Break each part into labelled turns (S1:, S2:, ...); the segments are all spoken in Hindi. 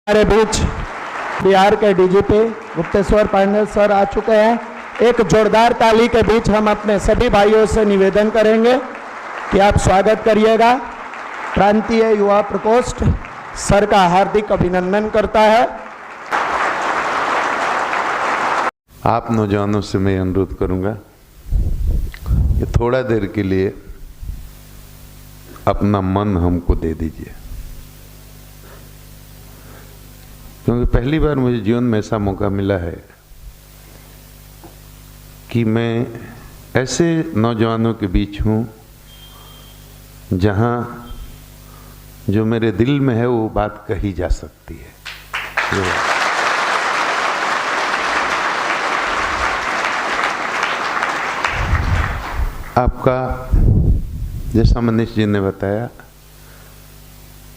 S1: हमारे बीच बिहार के डीजीपी गुप्तेश्वर पांडे सर आ चुके हैं। एक जोरदार ताली के बीच हम अपने सभी भाइयों से निवेदन करेंगे कि आप स्वागत करिएगा। प्रांतीय युवा प्रकोष्ठ सर का हार्दिक अभिनंदन करता है।
S2: आप नौजवानों से मैं अनुरोध करूंगा कि थोड़ा देर के लिए अपना मन हमको दे दीजिए, क्योंकि पहली बार मुझे जीवन में ऐसा मौका मिला है कि मैं ऐसे नौजवानों के बीच हूँ जहाँ जो मेरे दिल में है वो बात कही जा सकती है। आपका जैसा मनीष जी ने बताया,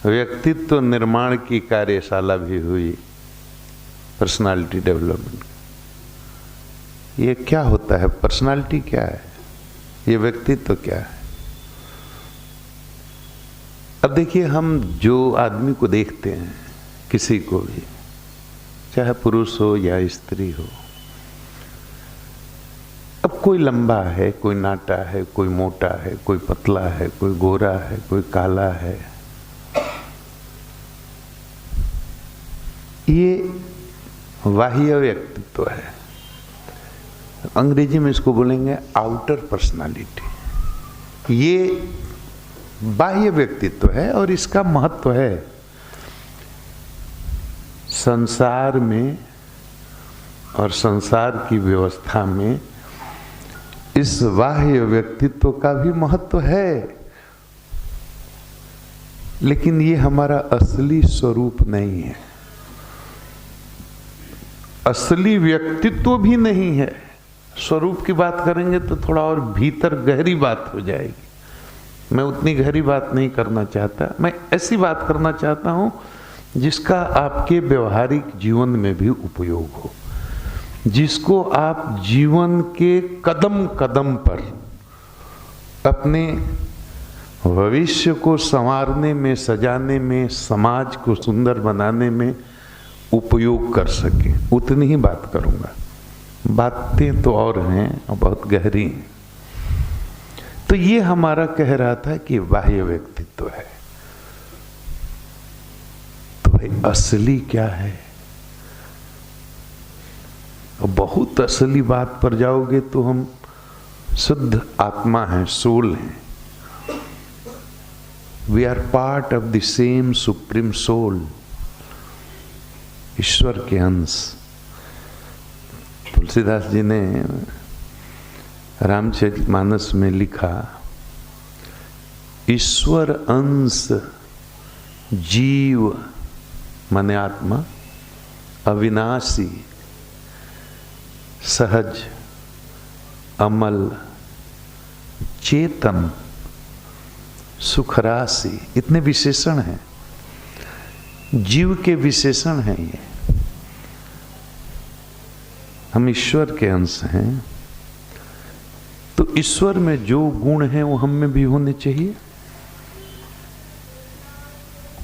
S2: व्यक्तित्व निर्माण की कार्यशाला भी हुई, पर्सनालिटी डेवलपमेंट। ये क्या होता है? पर्सनालिटी क्या है? ये व्यक्तित्व क्या है? अब देखिए, हम जो आदमी को देखते हैं, किसी को भी, चाहे पुरुष हो या स्त्री हो, अब कोई लंबा है, कोई नाटा है, कोई मोटा है, कोई पतला है, कोई गोरा है, कोई काला है, ये बाह्य व्यक्तित्व है। अंग्रेजी में इसको बोलेंगे आउटर पर्सनालिटी। ये बाह्य व्यक्तित्व है और इसका महत्व है संसार में और संसार की व्यवस्था में। इस बाह्य व्यक्तित्व का भी महत्व है, लेकिन ये हमारा असली स्वरूप नहीं है, असली व्यक्तित्व भी नहीं है। स्वरूप की बात करेंगे तो थोड़ा और भीतर गहरी बात हो जाएगी। मैं उतनी गहरी बात नहीं करना चाहता, मैं ऐसी बात करना चाहता हूं जिसका आपके व्यवहारिक जीवन में भी उपयोग हो, जिसको आप जीवन के कदम कदम पर अपने भविष्य को संवारने में, सजाने में, समाज को सुंदर बनाने में उपयोग कर सके। उतनी ही बात करूंगा, बातें तो और हैं और बहुत गहरी हैं। तो ये हमारा कह रहा था कि बाह्य व्यक्तित्व है, तो भाई असली क्या है? और बहुत असली बात पर जाओगे तो हम शुद्ध आत्मा हैं, सोल हैं। We are part of the same supreme soul, ईश्वर के अंश। तुलसीदास जी ने रामचरितमानस में लिखा, ईश्वर अंश जीव माने आत्मा, अविनाशी, सहज, अमल, चेतन, सुखराशि। इतने विशेषण हैं, जीव के विशेषण हैं ये। हम ईश्वर के अंश हैं, तो ईश्वर में जो गुण हैं वो हम में भी होने चाहिए।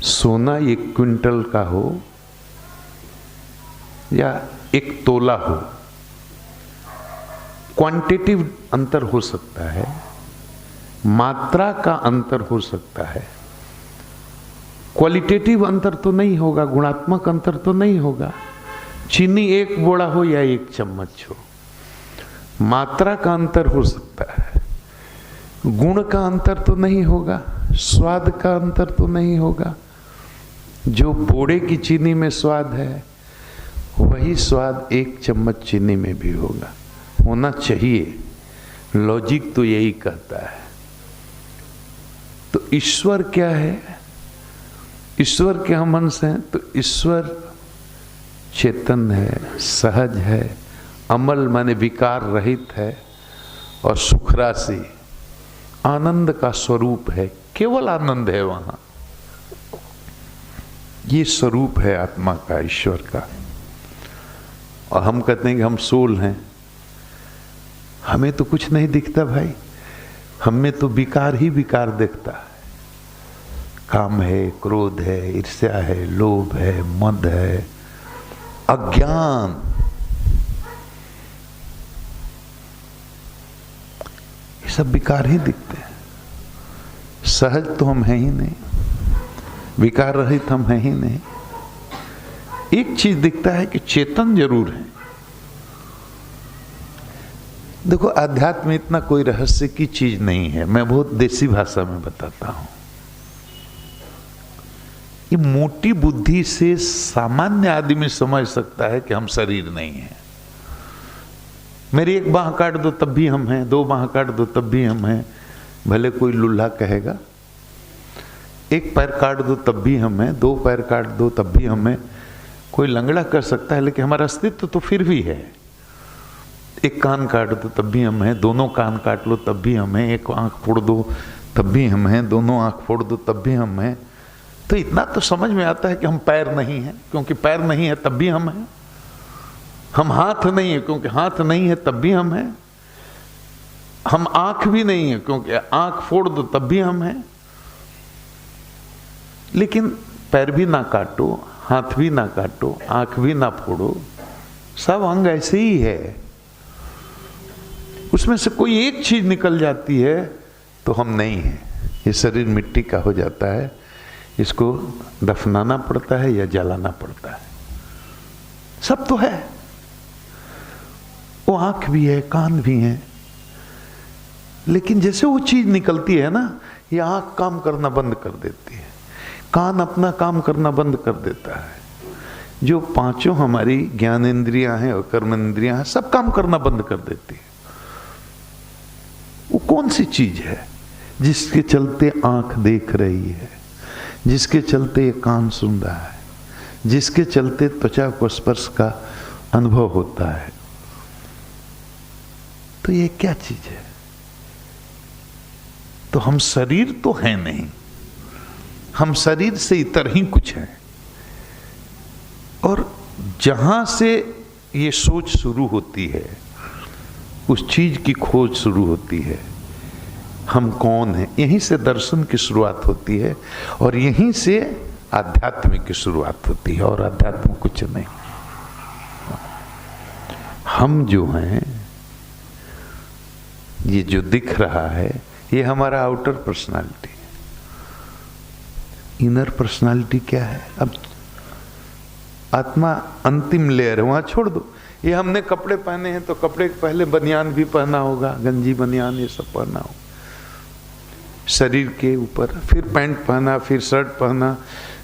S2: सोना 1 क्विंटल का हो या 1 तोला हो, क्वांटिटिव अंतर हो सकता है, मात्रा का अंतर हो सकता है, क्वालिटेटिव अंतर तो नहीं होगा, गुणात्मक अंतर तो नहीं होगा। चीनी 1 बोरा हो या 1 चम्मच हो, मात्रा का अंतर हो सकता है, गुण का अंतर तो नहीं होगा, स्वाद का अंतर तो नहीं होगा। जो बोरे की चीनी में स्वाद है वही स्वाद 1 चम्मच चीनी में भी होगा, होना चाहिए। लॉजिक तो यही कहता है। तो ईश्वर क्या है? ईश्वर के हम अंश हैं, तो ईश्वर चेतन है, सहज है, अमल माने विकार रहित है, और सुखराशि आनंद का स्वरूप है। केवल आनंद है वहां। ये स्वरूप है आत्मा का, ईश्वर का। और हम कहते हैं कि हम सोल हैं। हमें तो कुछ नहीं दिखता भाई, हमें तो विकार ही विकार दिखता है। काम है, क्रोध है, ईर्ष्या है, लोभ है, मद है, अज्ञान, ये सब विकार ही दिखते हैं। सहज तो हम हैं ही नहीं, विकार रहित हम हैं ही नहीं। एक चीज दिखता है कि चेतन जरूर है। देखो, अध्यात्म में इतना कोई रहस्य की चीज नहीं है। मैं बहुत देसी भाषा में बताता हूं। ये मोटी बुद्धि से सामान्य आदमी समझ सकता है कि हम शरीर नहीं है। मेरी एक बांह काट दो तब भी हम हैं, दो बांह काट दो तब भी हम हैं, भले कोई लुल्हा कहेगा। एक पैर काट दो तब भी हम हैं, दो पैर काट दो तब भी हम हैं। कोई लंगड़ा कर सकता है, लेकिन हमारा अस्तित्व तो फिर भी है। एक कान काट दो तब भी हम हैं, दोनों कान काट लो तब भी हम हैं, एक आंख फोड़ दो तब भी हम हैं, दोनों आंख फोड़ दो तब भी हम हैं। तो इतना तो समझ में आता है कि हम पैर नहीं हैं, क्योंकि पैर नहीं है तब भी हम हैं। हम हाथ नहीं है, क्योंकि हाथ नहीं है तब भी हम हैं। हम आंख भी नहीं है, क्योंकि आंख फोड़ दो तब भी हम हैं। लेकिन पैर भी ना काटो, हाथ भी ना काटो, आंख भी ना फोड़ो, सब अंग ऐसे ही है। उसमें से कोई एक चीज निकल जाती है तो हम नहीं हैं। ये शरीर मिट्टी का हो जाता है, इसको दफनाना पड़ता है या जलाना पड़ता है। सब तो है, वो आंख भी है, कान भी है। लेकिन जैसे वो चीज निकलती है ना, ये आंख काम करना बंद कर देती है, कान अपना काम करना बंद कर देता है। जो पांचों हमारी ज्ञानेंद्रियां हैं और कर्मेंद्रियां हैं, सब काम करना बंद कर देती है। वो कौन सी चीज है जिसके चलते आंख देख रही है, जिसके चलते ये कान सुन रहा है, जिसके चलते त्वचा को स्पर्श का अनुभव होता है? तो ये क्या चीज है? तो हम शरीर तो है नहीं, हम शरीर से इतर ही कुछ है। और जहां से ये सोच शुरू होती है, उस चीज की खोज शुरू होती है। हम कौन हैं, यहीं से दर्शन की शुरुआत होती है, और यहीं से आध्यात्म की शुरुआत होती है। और आध्यात्म कुछ नहीं, हम जो हैं, ये जो दिख रहा है, ये हमारा आउटर पर्सनालिटी है। इनर पर्सनालिटी क्या है? अब आत्मा अंतिम लेयर है, वहां छोड़ दो। ये हमने कपड़े पहने हैं तो कपड़े पहले बनियान भी पहना होगा, गंजी बनियान ये सब पहना होगा शरीर के ऊपर, फिर पैंट पहना, फिर शर्ट पहना,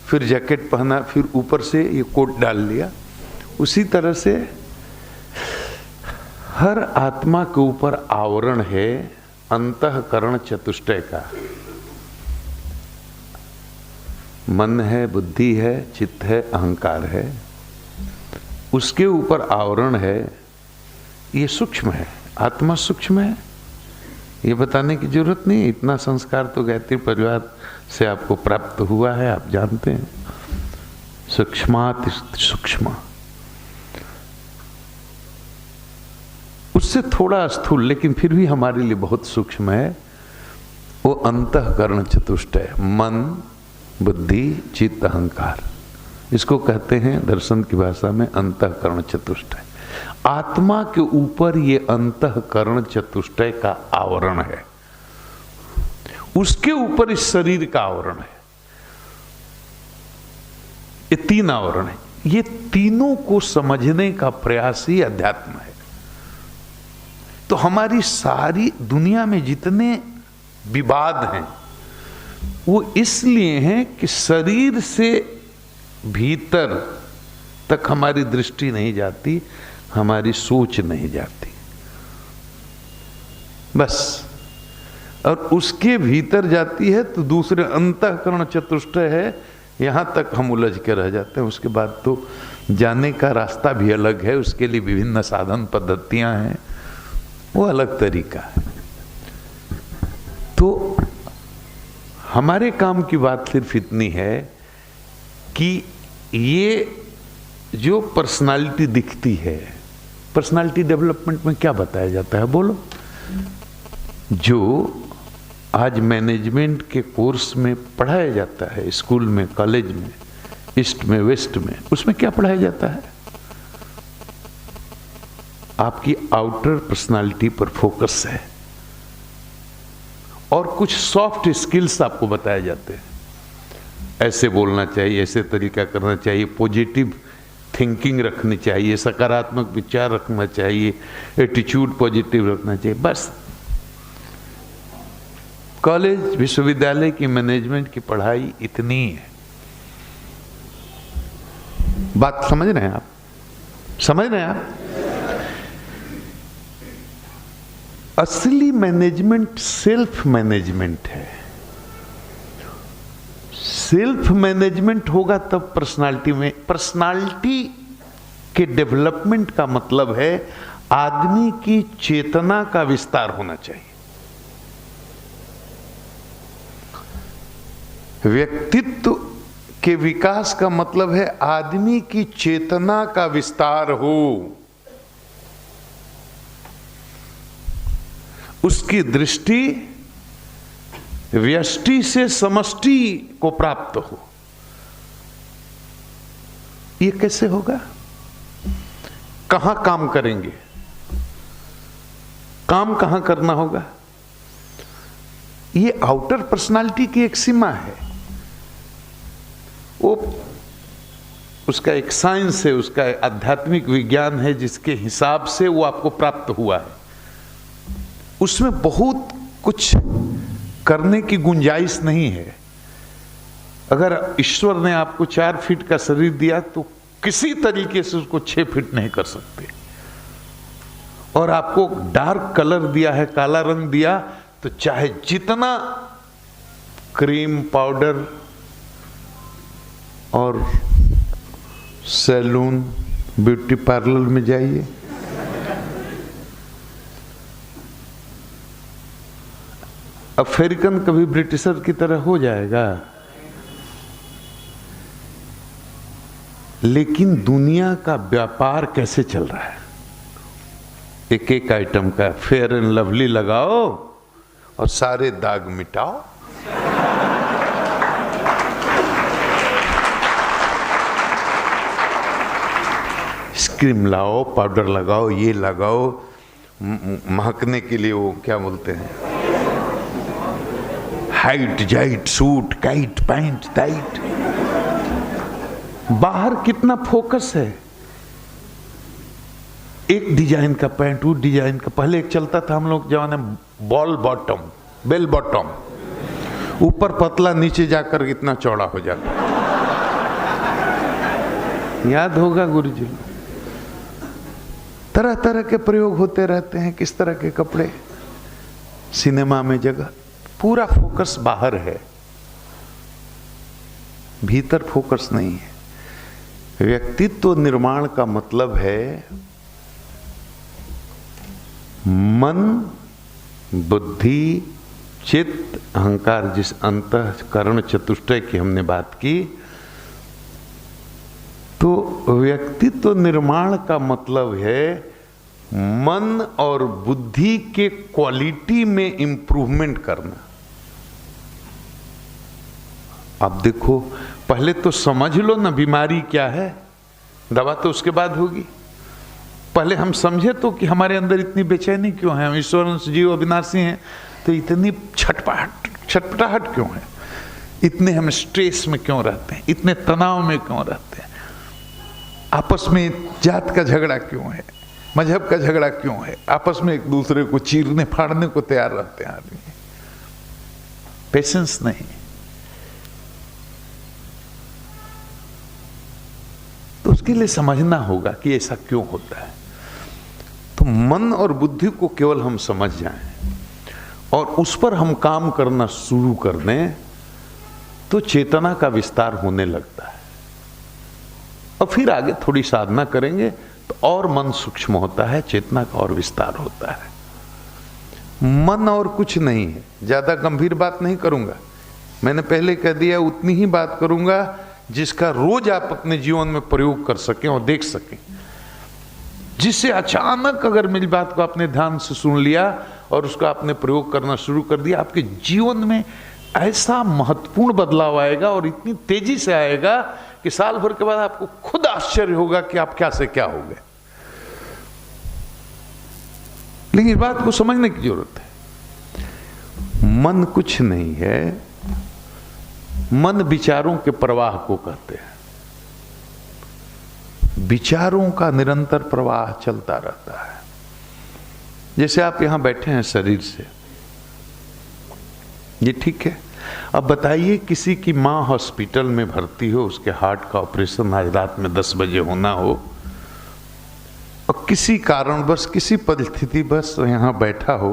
S2: फिर जैकेट पहना, फिर ऊपर से ये कोट डाल लिया। उसी तरह से हर आत्मा के ऊपर आवरण है अंतःकरण चतुष्टय का। मन है, बुद्धि है, चित्त है, अहंकार है, उसके ऊपर आवरण है। ये सूक्ष्म है, आत्मा सूक्ष्म है, ये बताने की जरूरत नहीं। इतना संस्कार तो गायत्री परिवार से आपको प्राप्त हुआ है, आप जानते हैं। सूक्ष्माति सूक्ष्म, उससे थोड़ा स्थूल, लेकिन फिर भी हमारे लिए बहुत सूक्ष्म है। वो अंतःकरण चतुष्टय, मन, बुद्धि, चित्त, अहंकार, इसको कहते हैं दर्शन की भाषा में अंतःकरण चतुष्टय। आत्मा के ऊपर ये अंतःकरण चतुष्टय का आवरण है, उसके ऊपर इस शरीर का आवरण है। ये तीन आवरण है। ये तीनों को समझने का प्रयास ही अध्यात्म है। तो हमारी सारी दुनिया में जितने विवाद हैं, वो इसलिए हैं कि शरीर से भीतर तक हमारी दृष्टि नहीं जाती, हमारी सोच नहीं जाती, बस। और उसके भीतर जाती है तो दूसरे अंतःकरण चतुष्टय है, यहां तक हम उलझ के रह जाते हैं। उसके बाद तो जाने का रास्ता भी अलग है, उसके लिए विभिन्न साधन पद्धतियां हैं, वो अलग तरीका है। तो हमारे काम की बात सिर्फ इतनी है कि ये जो पर्सनालिटी दिखती है, पर्सनालिटी डेवलपमेंट में क्या बताया जाता है बोलो? जो आज मैनेजमेंट के कोर्स में पढ़ाया जाता है, स्कूल में, कॉलेज में, ईस्ट में, वेस्ट में, उसमें क्या पढ़ाया जाता है? आपकी आउटर पर्सनालिटी पर फोकस है और कुछ सॉफ्ट स्किल्स आपको बताए जाते हैं। ऐसे बोलना चाहिए, ऐसे तरीका करना चाहिए, पॉजिटिव थिंकिंग रखनी चाहिए, सकारात्मक विचार रखना चाहिए, एटीट्यूड पॉजिटिव रखना चाहिए। बस कॉलेज विश्वविद्यालय की मैनेजमेंट की पढ़ाई इतनी है। बात समझ रहे हैं आप? समझ रहे हैं आप? असली मैनेजमेंट सेल्फ मैनेजमेंट है। सेल्फ मैनेजमेंट होगा तब पर्सनालिटी में, पर्सनालिटी के डेवलपमेंट का मतलब है आदमी की चेतना का विस्तार होना चाहिए। व्यक्तित्व के विकास का मतलब है आदमी की चेतना का विस्तार हो, उसकी दृष्टि व्यष्टि से समष्टि को प्राप्त हो। ये कैसे होगा? कहां काम करेंगे? काम कहां करना होगा? ये आउटर पर्सनालिटी की एक सीमा है, वो उसका एक साइंस है, उसका आध्यात्मिक विज्ञान है जिसके हिसाब से वो आपको प्राप्त हुआ है। उसमें बहुत कुछ करने की गुंजाइश नहीं है। अगर ईश्वर ने आपको 4 फीट का शरीर दिया तो किसी तरीके से उसको 6 फीट नहीं कर सकते, और आपको डार्क कलर दिया है, काला रंग दिया, तो चाहे जितना क्रीम, पाउडर और सैलून, ब्यूटी पार्लर में जाइए, अफ्रीकन कभी ब्रिटिशर की तरह हो जाएगा। लेकिन दुनिया का व्यापार कैसे चल रहा है? एक एक आइटम का फेयर एंड लवली लगाओ और सारे दाग मिटाओ। क्रीम लाओ, पाउडर लगाओ, ये लगाओ, महकने के लिए वो क्या बोलते हैं, हाइट जाइट सूट, काइट पैंट टाइट। बाहर कितना फोकस है, एक डिजाइन का पैंट, वो डिजाइन का। पहले एक चलता था हम लोग जमाने, बॉल बॉटम, बेल बॉटम, ऊपर पतला, नीचे जाकर इतना चौड़ा हो जाता। याद होगा गुरुजी, तरह तरह के प्रयोग होते रहते हैं। किस तरह के कपड़े, सिनेमा में जगह, पूरा फोकस बाहर है, भीतर फोकस नहीं है। व्यक्तित्व निर्माण का मतलब है मन, बुद्धि, चित्त, अहंकार, जिस अंतःकरण चतुष्टय की हमने बात की। तो व्यक्तित्व निर्माण का मतलब है मन और बुद्धि के क्वालिटी में इंप्रूवमेंट करना। अब देखो, पहले तो समझ लो ना बीमारी क्या है, दवा तो उसके बाद होगी। पहले हम समझे तो कि हमारे अंदर इतनी बेचैनी क्यों है, हम ईश्वरंश जीव अविनाशी हैं, तो इतनी छटपटाहट क्यों है, इतने हम स्ट्रेस में क्यों रहते हैं, इतने तनाव में क्यों रहते हैं, आपस में जात का झगड़ा क्यों है, मजहब का झगड़ा क्यों है, आपस में एक दूसरे को चीरने फाड़ने को तैयार रहते हैं आदमी। पेशेंस नहीं। तो उसके लिए समझना होगा कि ऐसा क्यों होता है। तो मन और बुद्धि को केवल हम समझ जाएं और उस पर हम काम करना शुरू कर दें तो चेतना का विस्तार होने लगता है। और फिर आगे थोड़ी साधना करेंगे तो और मन सूक्ष्म होता है, चेतना का और विस्तार होता है। मन और कुछ नहीं है। ज्यादा गंभीर बात नहीं करूंगा, मैंने पहले कह दिया, उतनी ही बात करूंगा जिसका रोज आप अपने जीवन में प्रयोग कर सकें और देख सकें। जिससे अचानक अगर मेरी बात को आपने ध्यान से सुन लिया और उसका आपने प्रयोग करना शुरू कर दिया, आपके जीवन में ऐसा महत्वपूर्ण बदलाव आएगा और इतनी तेजी से आएगा कि साल भर के बाद आपको खुद आश्चर्य होगा कि आप क्या से क्या हो गए। लेकिन इस बात को समझने की जरूरत है, मन कुछ नहीं है, मन विचारों के प्रवाह को कहते हैं। विचारों का निरंतर प्रवाह चलता रहता है। जैसे आप यहां बैठे हैं शरीर से, ये ठीक है। अब बताइए किसी की मां हॉस्पिटल में भर्ती हो, उसके हार्ट का ऑपरेशन आज रात में 10 बजे होना हो, और किसी कारणवश किसी परिस्थिति बस यहां बैठा हो,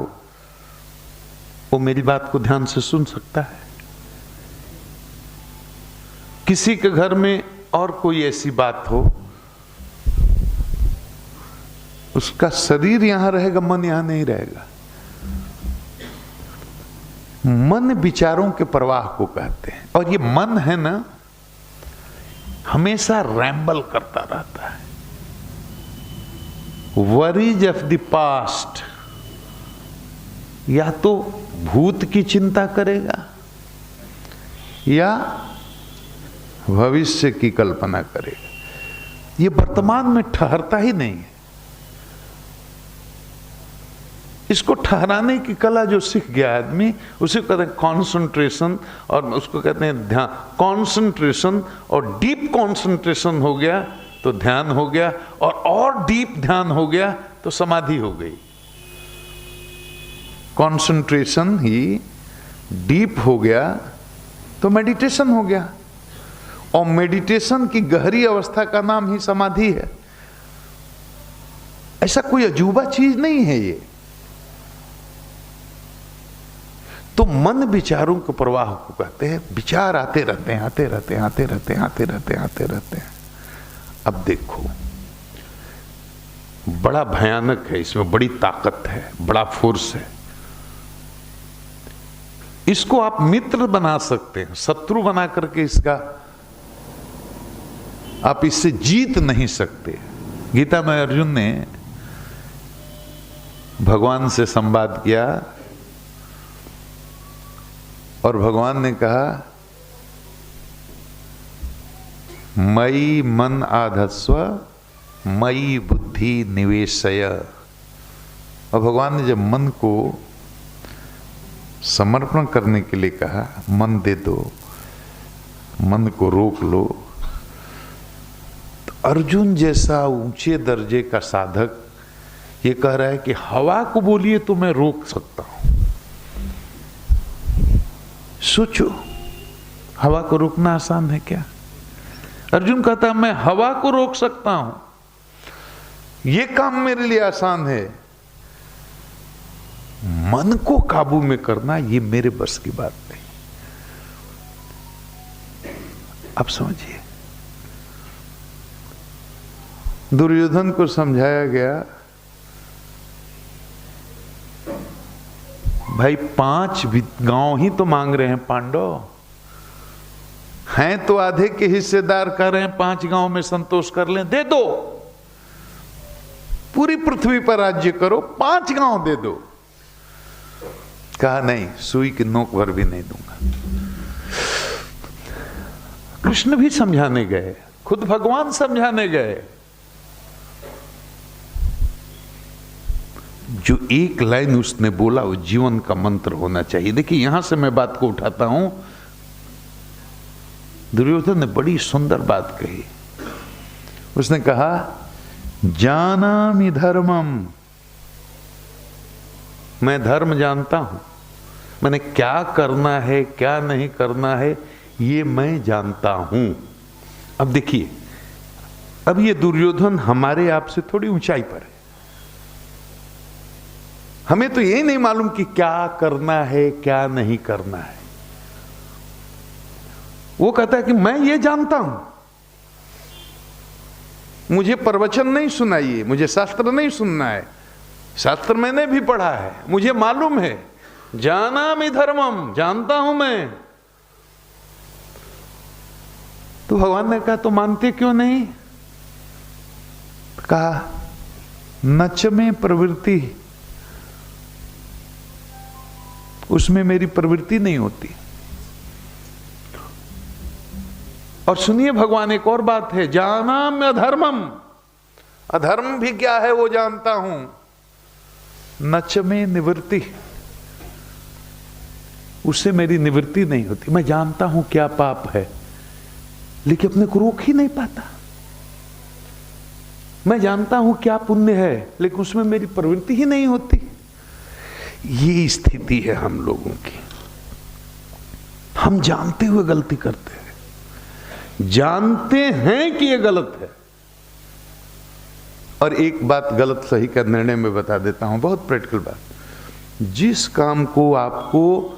S2: वो मेरी बात को ध्यान से सुन सकता है। किसी के घर में और कोई ऐसी बात हो, उसका शरीर यहां रहेगा, मन यहां नहीं रहेगा। मन विचारों के प्रवाह को कहते हैं, और ये मन है ना, हमेशा रैम्बल करता रहता है। वरीज ऑफ द पास्ट, या तो भूत की चिंता करेगा या भविष्य की कल्पना करेगा। ये वर्तमान में ठहरता ही नहीं है। इसको ठहराने की कला जो सीख गया आदमी, उसे कहते हैं कॉन्सेंट्रेशन, और उसको कहते हैं ध्यान। कॉन्सेंट्रेशन और डीप कॉन्सेंट्रेशन हो गया तो ध्यान हो गया, और डीप ध्यान हो गया तो समाधि हो गई। कॉन्सेंट्रेशन ही डीप हो गया तो मेडिटेशन हो गया, और मेडिटेशन की गहरी अवस्था का नाम ही समाधि है। ऐसा कोई अजूबा चीज नहीं है ये। तो मन विचारों के प्रवाह को कहते हैं। विचार आते रहते हैं, आते रहते हैं, आते रहते हैं, आते रहते हैं, आते रहते हैं। अब देखो, बड़ा भयानक है, इसमें बड़ी ताकत है, बड़ा फोर्स है। इसको आप मित्र बना सकते हैं, शत्रु बना करके इसका आप इससे जीत नहीं सकते। गीता में अर्जुन ने भगवान से संवाद किया, और भगवान ने कहा, मयि मन आधस्व मयि बुद्धि निवेशय। और भगवान ने जब मन को समर्पण करने के लिए कहा, मन दे दो, मन को रोक लो, तो अर्जुन जैसा ऊंचे दर्जे का साधक ये कह रहा है कि हवा को बोलिए तो मैं रोक सकता हूं। सोचो, हवा को रोकना आसान है क्या? अर्जुन कहता है मैं हवा को रोक सकता हूं, यह काम मेरे लिए आसान है। मन को काबू में करना ये मेरे बस की बात नहीं। अब समझिए, दुर्योधन को समझाया गया, भाई 5 गांव ही तो मांग रहे हैं पांडव, हैं तो आधे के हिस्सेदार कर रहे हैं 5 गांव में संतोष कर लें, दे दो, पूरी पृथ्वी पर राज्य करो, 5 गांव दे दो। कहा नहीं, सुई की नोक भर भी नहीं दूंगा। कृष्ण भी समझाने गए, खुद भगवान समझाने गए। जो एक लाइन उसने बोला वो जीवन का मंत्र होना चाहिए। देखिए, यहां से मैं बात को उठाता हूं। दुर्योधन ने बड़ी सुंदर बात कही। उसने कहा, जानामि धर्मम, मैं धर्म जानता हूं, मैंने क्या करना है क्या नहीं करना है ये मैं जानता हूं। अब देखिए, अब ये दुर्योधन हमारे आप से थोड़ी ऊंचाई पर है। हमें तो ये नहीं मालूम कि क्या करना है क्या नहीं करना है। वो कहता है कि मैं ये जानता हूं, मुझे प्रवचन नहीं सुनाइए, मुझे शास्त्र नहीं सुनना है, शास्त्र मैंने भी पढ़ा है, मुझे मालूम है, जानामि धर्मम, जानता हूं मैं। तो भगवान ने कहा, तो मानते क्यों नहीं? कहा, नच में प्रवृत्ति, उसमें मेरी प्रवृत्ति नहीं होती। और सुनिए भगवान एक और बात है, जानाम अधर्मम, अधर्म भी क्या है वो जानता हूं, नच में निवृत्ति, उससे मेरी निवृत्ति नहीं होती। मैं जानता हूं क्या पाप है लेकिन अपने को रोक ही नहीं पाता। मैं जानता हूं क्या पुण्य है लेकिन उसमें मेरी प्रवृत्ति ही नहीं होती। ये स्थिति है हम लोगों की। हम जानते हुए गलती करते हैं, जानते हैं कि ये गलत है। और एक बात गलत सही का निर्णय में बता देता हूं, बहुत प्रैक्टिकल बात। जिस काम को आपको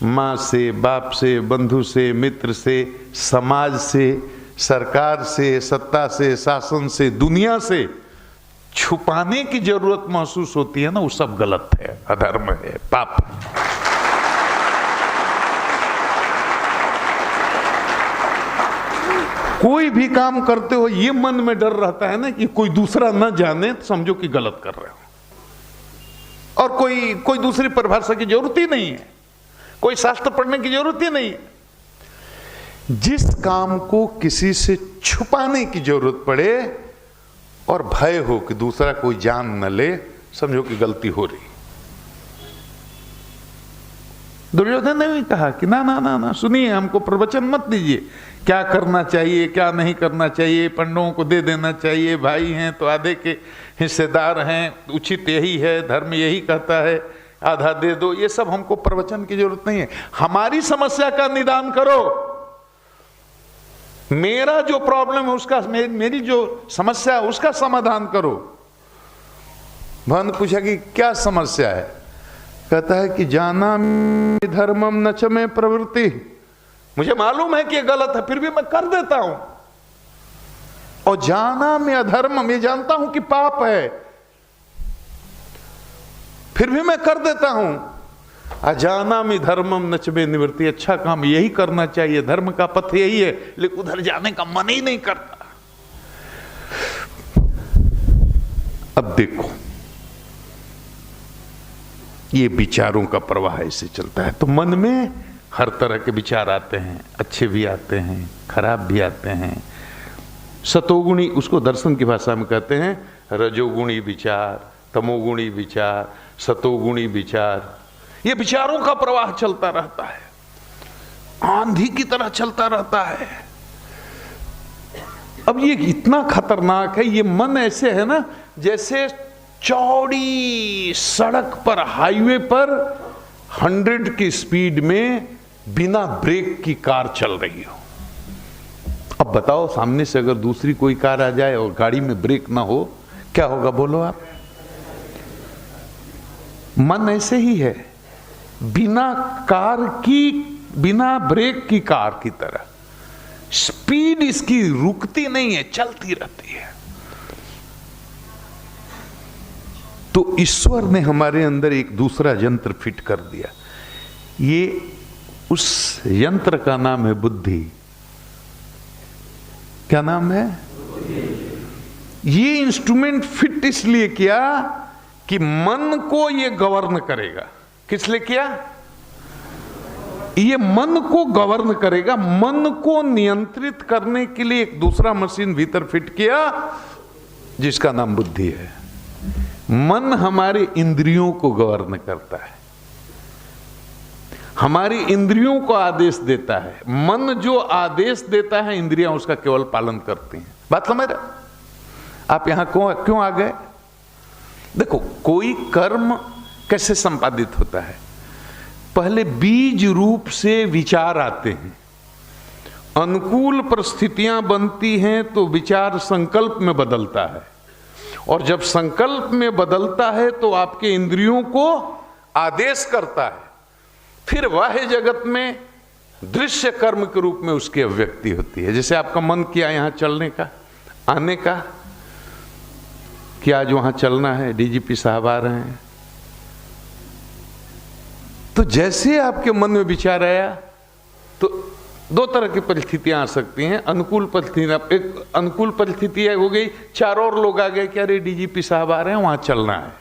S2: मां से, बाप से, बंधु से, मित्र से, समाज से, सरकार से, सत्ता से, शासन से, दुनिया से छुपाने की जरूरत महसूस होती है ना, वो सब गलत है, अधर्म है, पाप है। कोई भी काम करते हो ये मन में डर रहता है ना कि कोई दूसरा ना जाने तो समझो कि गलत कर रहे हो। और कोई दूसरी परिभाषा की जरूरत ही नहीं है, कोई शास्त्र पढ़ने की जरूरत ही नहीं है। जिस काम को किसी से छुपाने की जरूरत पड़े और भय हो कि दूसरा कोई जान न ले, समझो कि गलती हो रही। दुर्योधन ने भी कहा कि ना ना ना ना, सुनिए, हमको प्रवचन मत दीजिए, क्या करना चाहिए क्या नहीं करना चाहिए, पांडवों को दे देना चाहिए, भाई हैं तो आधे के हिस्सेदार हैं, उचित यही है, धर्म यही कहता है, आधा दे दो, ये सब हमको प्रवचन की जरूरत नहीं है। हमारी समस्या का निदान करो, मेरा जो प्रॉब्लम है उसका, मेरी जो समस्या है उसका समाधान करो। भगवान पूछा कि क्या समस्या है? कहता है कि जाना धर्मम नच में प्रवृत्ति, मुझे मालूम है कि ये गलत है फिर भी मैं कर देता हूं। और जाना में अधर्मम, ये जानता हूं कि पाप है फिर भी मैं कर देता हूं। अजाना में धर्मम नच में निवृत्ति, अच्छा काम यही करना चाहिए, धर्म का पथ यही है, लेकिन उधर जाने का मन ही नहीं करता। अब देखो, ये विचारों का प्रवाह ऐसे चलता है, तो मन में हर तरह के विचार आते हैं, अच्छे भी आते हैं, खराब भी आते हैं। सतोगुणी, उसको दर्शन की भाषा में कहते हैं रजोगुणी विचार, तमोगुणी विचार, सतोगुणी विचार। ये विचारों का प्रवाह चलता रहता है, आंधी की तरह चलता रहता है। अब ये इतना खतरनाक है, ये मन ऐसे है ना जैसे चौड़ी सड़क पर, हाईवे पर 100 की स्पीड में बिना ब्रेक की कार चल रही हो। अब बताओ, सामने से अगर दूसरी कोई कार आ जाए और गाड़ी में ब्रेक ना हो, क्या होगा बोलो आप? मन ऐसे ही है, बिना ब्रेक की कार की तरह, स्पीड इसकी रुकती नहीं है, चलती रहती है। तो ईश्वर ने हमारे अंदर एक दूसरा यंत्र फिट कर दिया, ये उस यंत्र का नाम है बुद्धि। क्या नाम है? ये इंस्ट्रूमेंट फिट इसलिए किया कि मन को ये गवर्न करेगा। किस लिए किया? ये मन को गवर्न करेगा, मन को नियंत्रित करने के लिए एक दूसरा मशीन भीतर फिट किया जिसका नाम बुद्धि है। मन हमारे इंद्रियों को गवर्न करता है, हमारी इंद्रियों को आदेश देता है। मन जो आदेश देता है, इंद्रियां उसका केवल पालन करती हैं। बात समझ रहे? आप यहां क्यों आ गए? देखो, कोई कर्म कैसे संपादित होता है? पहले बीज रूप से विचार आते हैं, अनुकूल परिस्थितियां बनती हैं तो विचार संकल्प में बदलता है, और जब संकल्प में बदलता है तो आपके इंद्रियों को आदेश करता है। फिर बाह्य जगत में दृश्य कर्म के रूप में उसकी अभिव्यक्ति होती है। जैसे आपका मन किया यहां चलने का, आने का, कि आज वहां चलना है, डीजीपी साहब आ रहे हैं, तो जैसे आपके मन में विचार आया तो दो तरह की परिस्थितियां आ सकती हैं। अनुकूल परिस्थितियां, एक अनुकूल परिस्थिति हो गई, चार और लोग आ गए कि अरे डीजीपी साहब आ रहे हैं, वहां चलना है,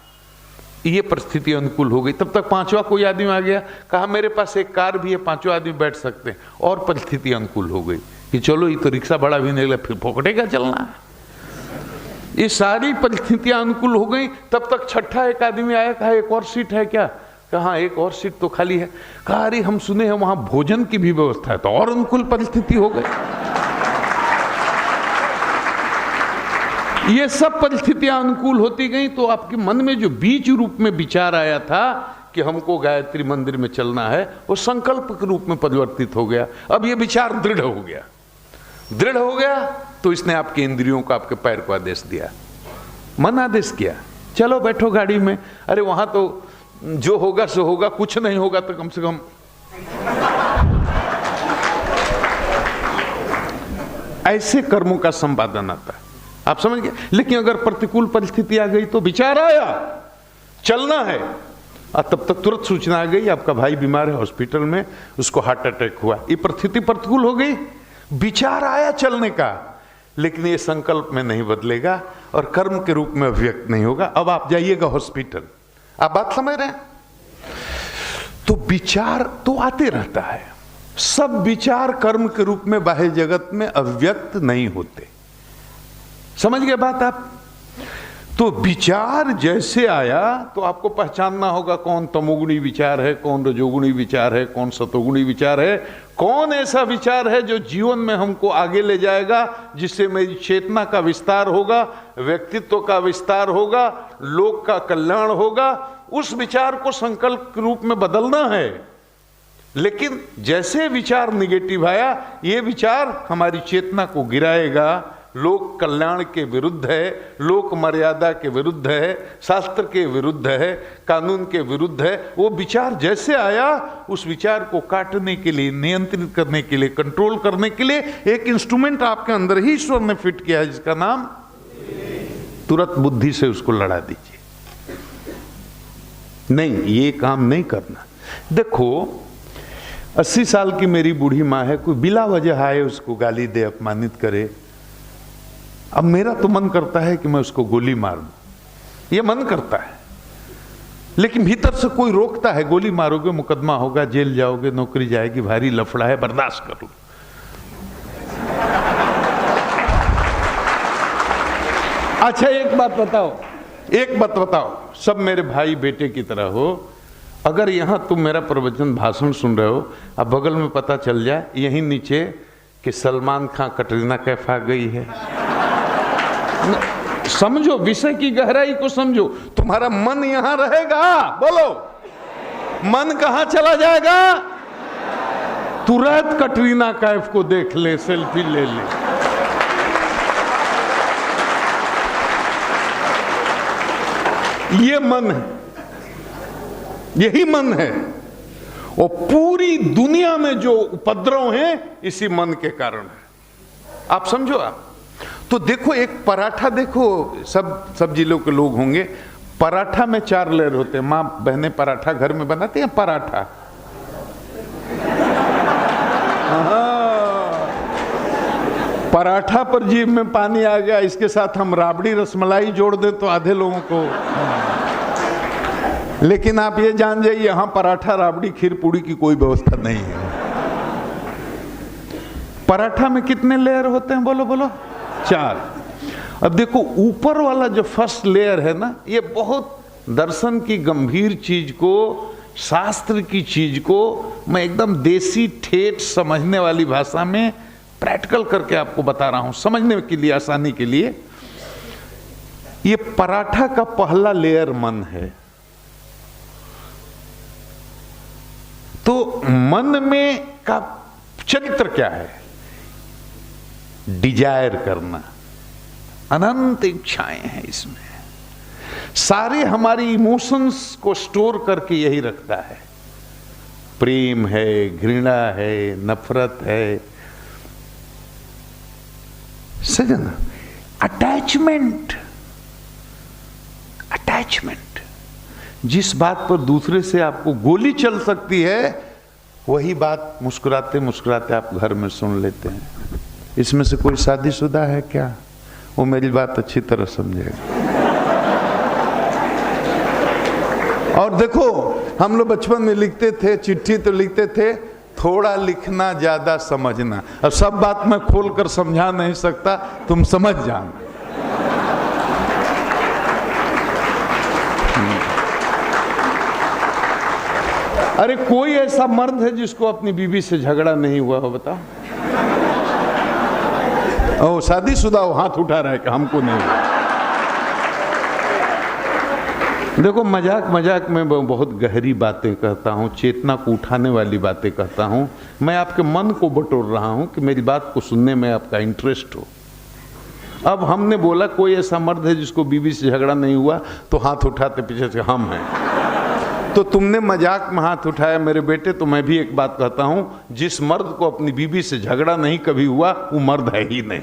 S2: ये परिस्थिति अनुकूल हो गई। तब तक पांचवा कोई आदमी आ गया, कहा मेरे पास एक कार भी है, पांचों आदमी बैठ सकते हैं, और परिस्थिति अनुकूल हो गई कि चलो ये तो रिक्शा बड़ा भी नहीं लगा, फिर फोकटे का चलना है। ये सारी परिस्थितियां अनुकूल हो गई। तब तक छठा एक आदमी आया, कहा एक और सीट है क्या? कहा एक और सीट तो खाली है। कहा अरे हम सुने हैं वहां भोजन की भी व्यवस्था है, तो और अनुकूल परिस्थिति हो गई। ये सब परिस्थितियां अनुकूल होती गई, तो आपके मन में जो बीज रूप में विचार आया था कि हमको गायत्री मंदिर में चलना है, वो संकल्प के रूप में परिवर्तित हो गया। अब ये विचार दृढ़ हो गया। दृढ़ हो गया तो इसने आपके इंद्रियों को, आपके पैर को आदेश दिया, मन आदेश किया, चलो बैठो गाड़ी में। अरे वहां तो जो होगा सो होगा, कुछ नहीं होगा तो कम से कम ऐसे कर्मों का संपादन आता है, आप समझ गए। लेकिन अगर प्रतिकूल परिस्थिति आ गई तो विचार आया चलना है, और तब तक तुरंत सूचना आ गई आपका भाई बीमार है हॉस्पिटल में, उसको हार्ट अटैक हुआ। ये परिस्थिति प्रतिकूल हो गई, विचार आया चलने का, लेकिन ये संकल्प में नहीं बदलेगा और कर्म के रूप में अभिव्यक्त नहीं होगा। अब आप जाइएगा हॉस्पिटल, आप बात समझ रहे हैं? तो विचार तो आते रहता है, सब विचार कर्म के रूप में बाह्य जगत में अभिव्यक्त नहीं होते। समझ गए बात आप? तो विचार जैसे आया तो आपको पहचानना होगा कौन तमोगुणी विचार है, कौन रजोगुणी विचार है, कौन सतोगुणी विचार है, कौन ऐसा विचार है जो जीवन में हमको आगे ले जाएगा, जिससे मेरी चेतना का विस्तार होगा, व्यक्तित्व का विस्तार होगा, लोक का कल्याण होगा। उस विचार को संकल्प के रूप में बदलना है। लेकिन जैसे विचार निगेटिव आया, ये विचार हमारी चेतना को गिराएगा, लोक कल्याण के विरुद्ध है, लोक मर्यादा के विरुद्ध है, शास्त्र के विरुद्ध है, कानून के विरुद्ध है। वो विचार जैसे आया, उस विचार को काटने के लिए, नियंत्रित करने के लिए, कंट्रोल करने के लिए एक इंस्ट्रूमेंट आपके अंदर ही ईश्वर ने फिट किया है, जिसका नाम, तुरंत बुद्धि से उसको लड़ा दीजिए। नहीं, ये काम नहीं करना। देखो 80 साल की मेरी बूढ़ी माँ है, कोई बिला वजह आए उसको गाली दे, अपमानित करे, अब मेरा तो मन करता है कि मैं उसको गोली मार दूं, ये मन करता है। लेकिन भीतर से कोई रोकता है, गोली मारोगे मुकदमा होगा, जेल जाओगे, नौकरी जाएगी, भारी लफड़ा है, बर्दाश्त कर लो। अच्छा एक बात बताओ, सब मेरे भाई बेटे की तरह हो, अगर यहां तुम मेरा प्रवचन भाषण सुन रहे हो, अब बगल में पता चल जाए यहीं नीचे कि सलमान खान कटरीना कैफ आ गई है, समझो, विषय की गहराई को समझो, तुम्हारा मन यहां रहेगा? बोलो, मन कहां चला जाएगा? तुरंत कटरीना कैफ को देख ले, सेल्फी ले ले। ये मन है, यही मन है। और पूरी दुनिया में जो उपद्रव हैं इसी मन के कारण है, आप समझो। आप तो देखो, एक पराठा देखो, सब जिलों के लोग होंगे, पराठा में 4 लेयर होते हैं। माँ बहनें पराठा घर में बनाती हैं, पराठा, पराठा पर जीभ में पानी आ गया। इसके साथ हम राबड़ी रसमलाई जोड़ दें तो आधे लोगों को, लेकिन आप ये जान जाइए यहां पराठा राबड़ी खीर पूड़ी की कोई व्यवस्था नहीं है। पराठा में कितने लेयर होते हैं? बोलो बोलो, 4। अब देखो ऊपर वाला जो फर्स्ट लेयर है ना, ये बहुत दर्शन की गंभीर चीज को, शास्त्र की चीज को मैं एकदम देसी ठेठ समझने वाली भाषा में प्रैक्टिकल करके आपको बता रहा हूं, समझने के लिए, आसानी के लिए। ये पराठा का पहला लेयर मन है। तो मन में का चरित्र क्या है? डिजायर करना, अनंत इच्छाएं हैं इसमें, सारे हमारी इमोशंस को स्टोर करके यही रखता है। प्रेम है, घृणा है, नफरत है, सजन, अटैचमेंट। जिस बात पर दूसरे से आपको गोली चल सकती है, वही बात मुस्कुराते मुस्कुराते आप घर में सुन लेते हैं। इसमें से कोई शादीशुदा है क्या? वो मेरी बात अच्छी तरह समझेगा।
S3: और देखो, हम लोग बचपन में लिखते थे, चिट्ठी तो लिखते थे, थोड़ा लिखना ज्यादा समझना। अब सब बात मैं खोलकर समझा नहीं सकता, तुम समझ जाना।
S2: अरे कोई ऐसा मर्द है जिसको अपनी बीवी से झगड़ा नहीं हुआ हो, बताओ?
S3: ओ शादीशुदा हो, हाथ उठा रहा है कि हमको नहीं हुआ।
S2: देखो, मजाक मजाक में बहुत गहरी बातें कहता हूँ, चेतना को उठाने वाली बातें कहता हूँ। मैं आपके मन को बटोर रहा हूँ कि मेरी बात को सुनने में आपका इंटरेस्ट हो। अब हमने बोला कोई ऐसा मर्द है जिसको बीवी से झगड़ा नहीं हुआ, तो हाथ उठाते पीछे से हम हैं। तो तुमने मजाक में हाथ उठाया मेरे बेटे, तो मैं भी एक बात कहता हूँ, जिस मर्द को अपनी बीवी से झगड़ा नहीं कभी हुआ, वो मर्द है ही नहीं।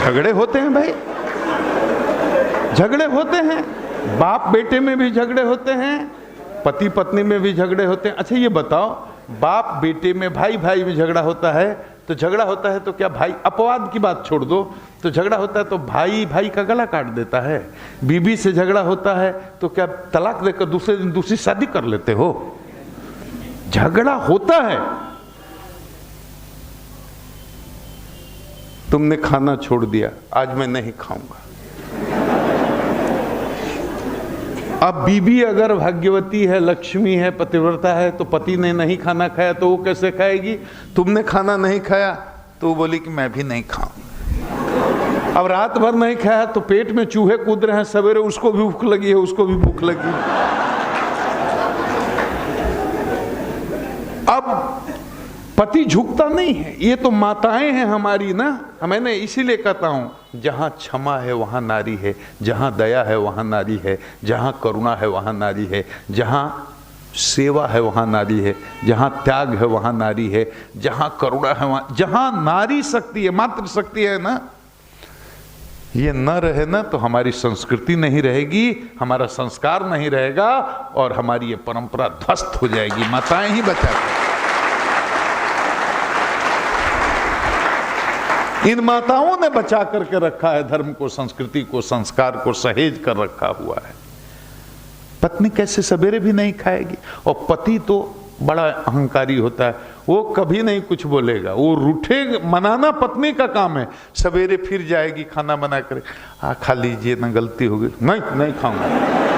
S2: झगड़े होते हैं भाई, झगड़े होते हैं, बाप बेटे में भी झगड़े होते हैं, पति पत्नी में भी झगड़े होते हैं। अच्छा ये बताओ, बाप बेटे में, भाई भाई में झगड़ा होता है, तो झगड़ा होता है तो क्या भाई, अपवाद की बात छोड़ दो, तो झगड़ा होता है तो भाई भाई का गला काट देता है? बीबी से झगड़ा होता है तो क्या तलाक देकर दूसरे दिन दूसरी शादी कर लेते हो? झगड़ा होता है। तुमने खाना छोड़ दिया, आज मैं नहीं खाऊंगा। अब बीबी अगर भाग्यवती है, लक्ष्मी है, पतिव्रता है, तो पति ने नहीं खाना खाया तो वो कैसे खाएगी? तुमने खाना नहीं खाया तो वो बोली कि मैं भी नहीं खाऊं। अब रात भर नहीं खाया तो पेट में चूहे कूद रहे हैं, सवेरे उसको भी भूख लगी है, उसको भी भूख लगी। अब पति झुकता नहीं है। ये तो माताएं हैं हमारी ना, मैंने इसीलिए कहता हूं, जहां क्षमा है वहां नारी है, जहां दया है वहां नारी है, जहां करुणा है वहां नारी है, जहां सेवा है वहां नारी है, जहां त्याग है वहां नारी है, जहां करुणा है वहां, जहां नारी शक्ति है, मातृ शक्ति है ना, ये न रहे ना तो हमारी संस्कृति नहीं रहेगी, हमारा संस्कार नहीं रहेगा और हमारी ये परंपरा ध्वस्त हो जाएगी। माताएं ही बचाती। इन माताओं ने बचा करके रखा है धर्म को, संस्कृति को, संस्कार को सहेज कर रखा हुआ है। पत्नी कैसे सवेरे भी नहीं खाएगी, और पति तो बड़ा अहंकारी होता है, वो कभी नहीं कुछ बोलेगा, वो रूठे, मनाना पत्नी का काम है। सवेरे फिर जाएगी खाना बना कर, खा लीजिए ना, गलती हो गई, नहीं खाऊंगा।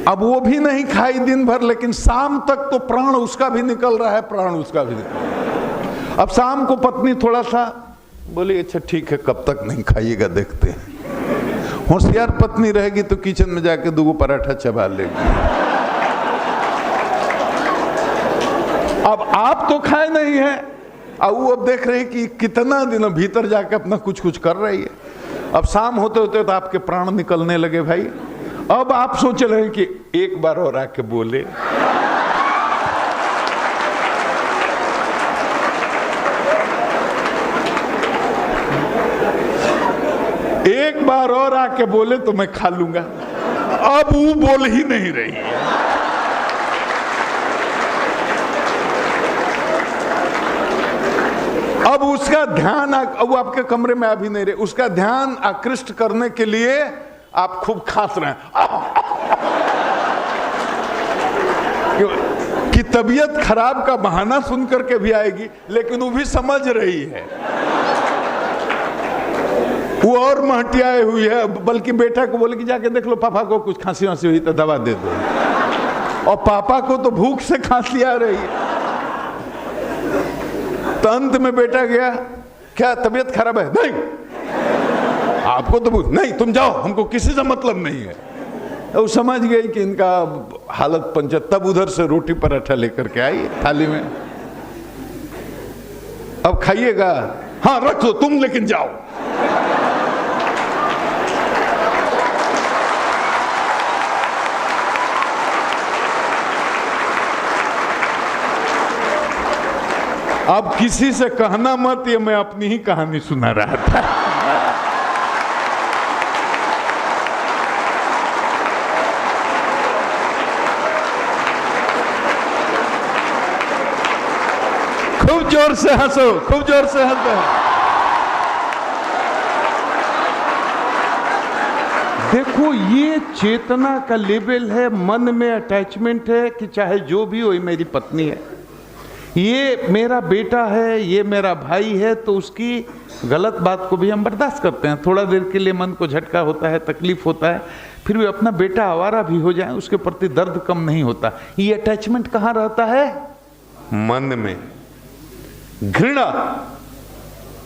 S2: अब वो भी नहीं खाई दिन भर, लेकिन शाम तक तो प्राण उसका भी निकल रहा है, प्राण उसका भी निकल रहा है। अब शाम को पत्नी थोड़ा सा बोली, अच्छा ठीक है, कब तक नहीं खाइएगा देखते हैं। होशियार पत्नी रहेगी तो किचन में जाके 2 पराठा चबा लेगी। अब आप तो खाए नहीं है, अब वो अब देख रहे हैं कि कितना दिन भीतर जाके अपना कुछ कर रही है। अब शाम होते होते तो आपके प्राण निकलने लगे भाई। अब आप सोच रहे हैं कि एक बार और आके बोले, एक बार और आके बोले तो मैं खा लूंगा। अब वो बोल ही नहीं रही है। अब उसका ध्यान, वो आपके कमरे में आ भी नहीं रहे, उसका ध्यान आकृष्ट करने के लिए आप खूब खांस रहे हैं कि तबीयत खराब का बहाना सुन करके भी आएगी, लेकिन वो भी समझ रही है, वो और महटियाए हुई है। बल्कि बेटा को बोले कि जाके देख लो, पापा को कुछ खांसी वांसी हुई तो दवा दे दो, और पापा को तो भूख से खांसी आ रही है। तो अंत में बेटा गया, क्या तबीयत खराब है? नहीं, आपको तो नहीं, तुम जाओ, हमको किसी से मतलब नहीं है। वो समझ गई कि इनका हालत पंचर। तब उधर से रोटी पराठा लेकर के आई थाली में, अब खाइएगा? हाँ रख लो तुम, लेकिन जाओ। अब किसी से कहना मत, ये मैं अपनी ही कहानी सुना रहा था।
S3: जोर से हंसो, खूब जोर से हंसो। देखो ये चेतना का लेवल है, मन में अटैचमेंट है कि चाहे जो भी हो, ये मेरी पत्नी है, ये मेरा बेटा है, ये मेरा भाई है, तो उसकी गलत बात को भी हम बर्दाश्त करते हैं। थोड़ा देर के लिए मन को झटका होता है, तकलीफ होता है, फिर भी अपना बेटा आवारा भी हो जाए उसके प्रति दर्द कम नहीं होता। ये अटैचमेंट कहाँ रहता है? मन में। घृणा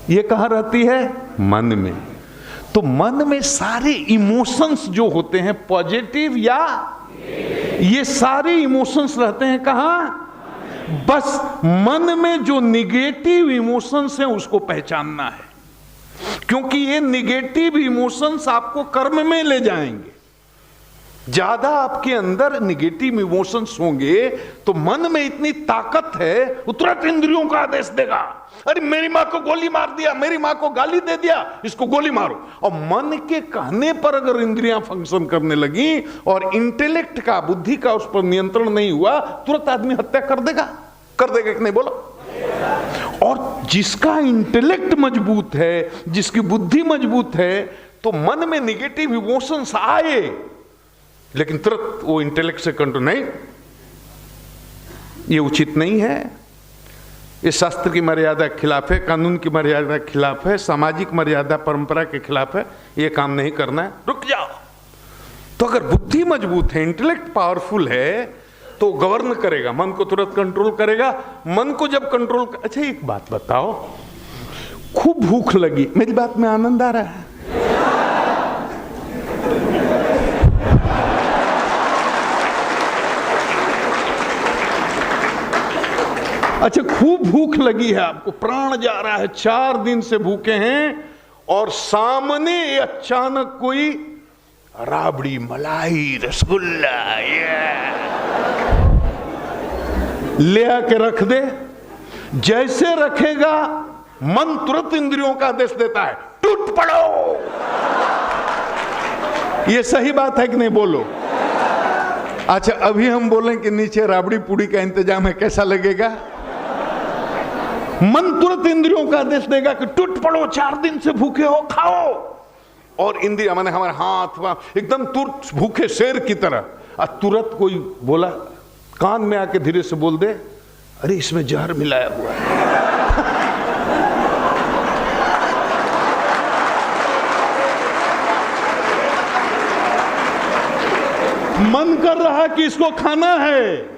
S3: ये कहाँ रहती है? मन में। तो मन में सारे इमोशंस जो होते हैं, पॉजिटिव या, ये सारे इमोशंस रहते हैं कहाँ? बस मन में जो निगेटिव इमोशंस हैं उसको पहचानना है, क्योंकि ये निगेटिव इमोशंस आपको कर्म में ले जाएंगे। ज्यादा आपके अंदर निगेटिव इमोशंस होंगे तो मन में इतनी ताकत है, वो तुरंत इंद्रियों का आदेश देगा, अरे मेरी मां को गोली मार दिया, मेरी मां को गाली दे दिया, इसको गोली मारो। और मन के कहने पर अगर इंद्रियां फंक्शन करने लगी और इंटेलेक्ट का, बुद्धि का उस पर नियंत्रण नहीं हुआ, तुरंत आदमी हत्या कर देगा कि नहीं? बोलो। और जिसका इंटेलेक्ट मजबूत है, जिसकी बुद्धि मजबूत है, तो मन में निगेटिव इमोशंस आए लेकिन तुरंत वो इंटेलेक्ट से कंट्रोल नहीं, ये उचित नहीं है, ये शास्त्र की मर्यादा के खिलाफ है, कानून की मर्यादा के खिलाफ है, सामाजिक मर्यादा परंपरा के खिलाफ है, ये काम नहीं करना है, रुक जाओ। तो अगर बुद्धि मजबूत है, इंटेलेक्ट पावरफुल है, तो गवर्न करेगा, मन को तुरंत कंट्रोल करेगा। मन को जब कंट्रोल अच्छा एक बात बताओ, खूब भूख लगी, मेरी बात में आनंद आ रहा है? अच्छा, खूब भूख लगी है आपको, प्राण जा रहा है, 4 दिन से भूखे हैं, और सामने अचानक कोई राबड़ी, मलाई, रसगुल्ला ले आके रख दे। जैसे रखेगा, मन तुरंत इंद्रियों का आदेश देता है, टूट पड़ो। ये सही बात है कि नहीं? बोलो। अच्छा, अभी हम बोलें कि नीचे राबड़ी पूड़ी का इंतजाम है, कैसा लगेगा? मन तुरंत इंद्रियों का आदेश देगा कि टूट पड़ो, 4 दिन से भूखे हो, खाओ। और इंद्रिया मैंने हमारे हाथ एकदम तुरंत भूखे शेर की तरह, तुरंत कोई बोला, कान में आके धीरे से बोल दे, अरे इसमें जहर मिलाया हुआ है। मन कर रहा है कि इसको खाना है,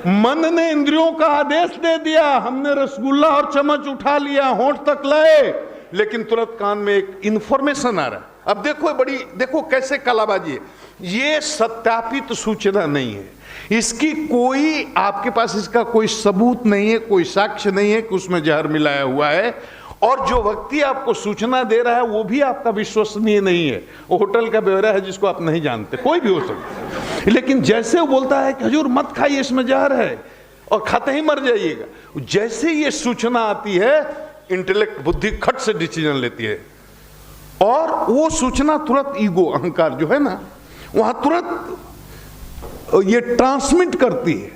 S3: मन ने इंद्रियों का आदेश दे दिया, हमने रसगुल्ला और चम्मच उठा लिया, होंठ तक लाए, लेकिन तुरंत कान में एक इंफॉर्मेशन आ रहा है। अब देखो देखो कैसे कलाबाजी है, ये सत्यापित सूचना नहीं है, इसकी कोई आपके पास इसका कोई सबूत नहीं है, कोई साक्ष्य नहीं है कि उसमें जहर मिलाया हुआ है, और जो व्यक्ति आपको सूचना दे रहा है वो भी आपका विश्वसनीय नहीं है, वो होटल का ब्यौरा है जिसको आप नहीं जानते, कोई भी हो सकता है। लेकिन जैसे वो बोलता है कि हुजूर मत खाइए, इसमें जहर है और खाते ही मर जाइएगा, जैसे ये सूचना आती है, इंटेलेक्ट, बुद्धि खट से डिसीजन लेती है, और वो सूचना तुरंत ईगो, अहंकार जो है ना, वहां तुरंत ये ट्रांसमिट करती है,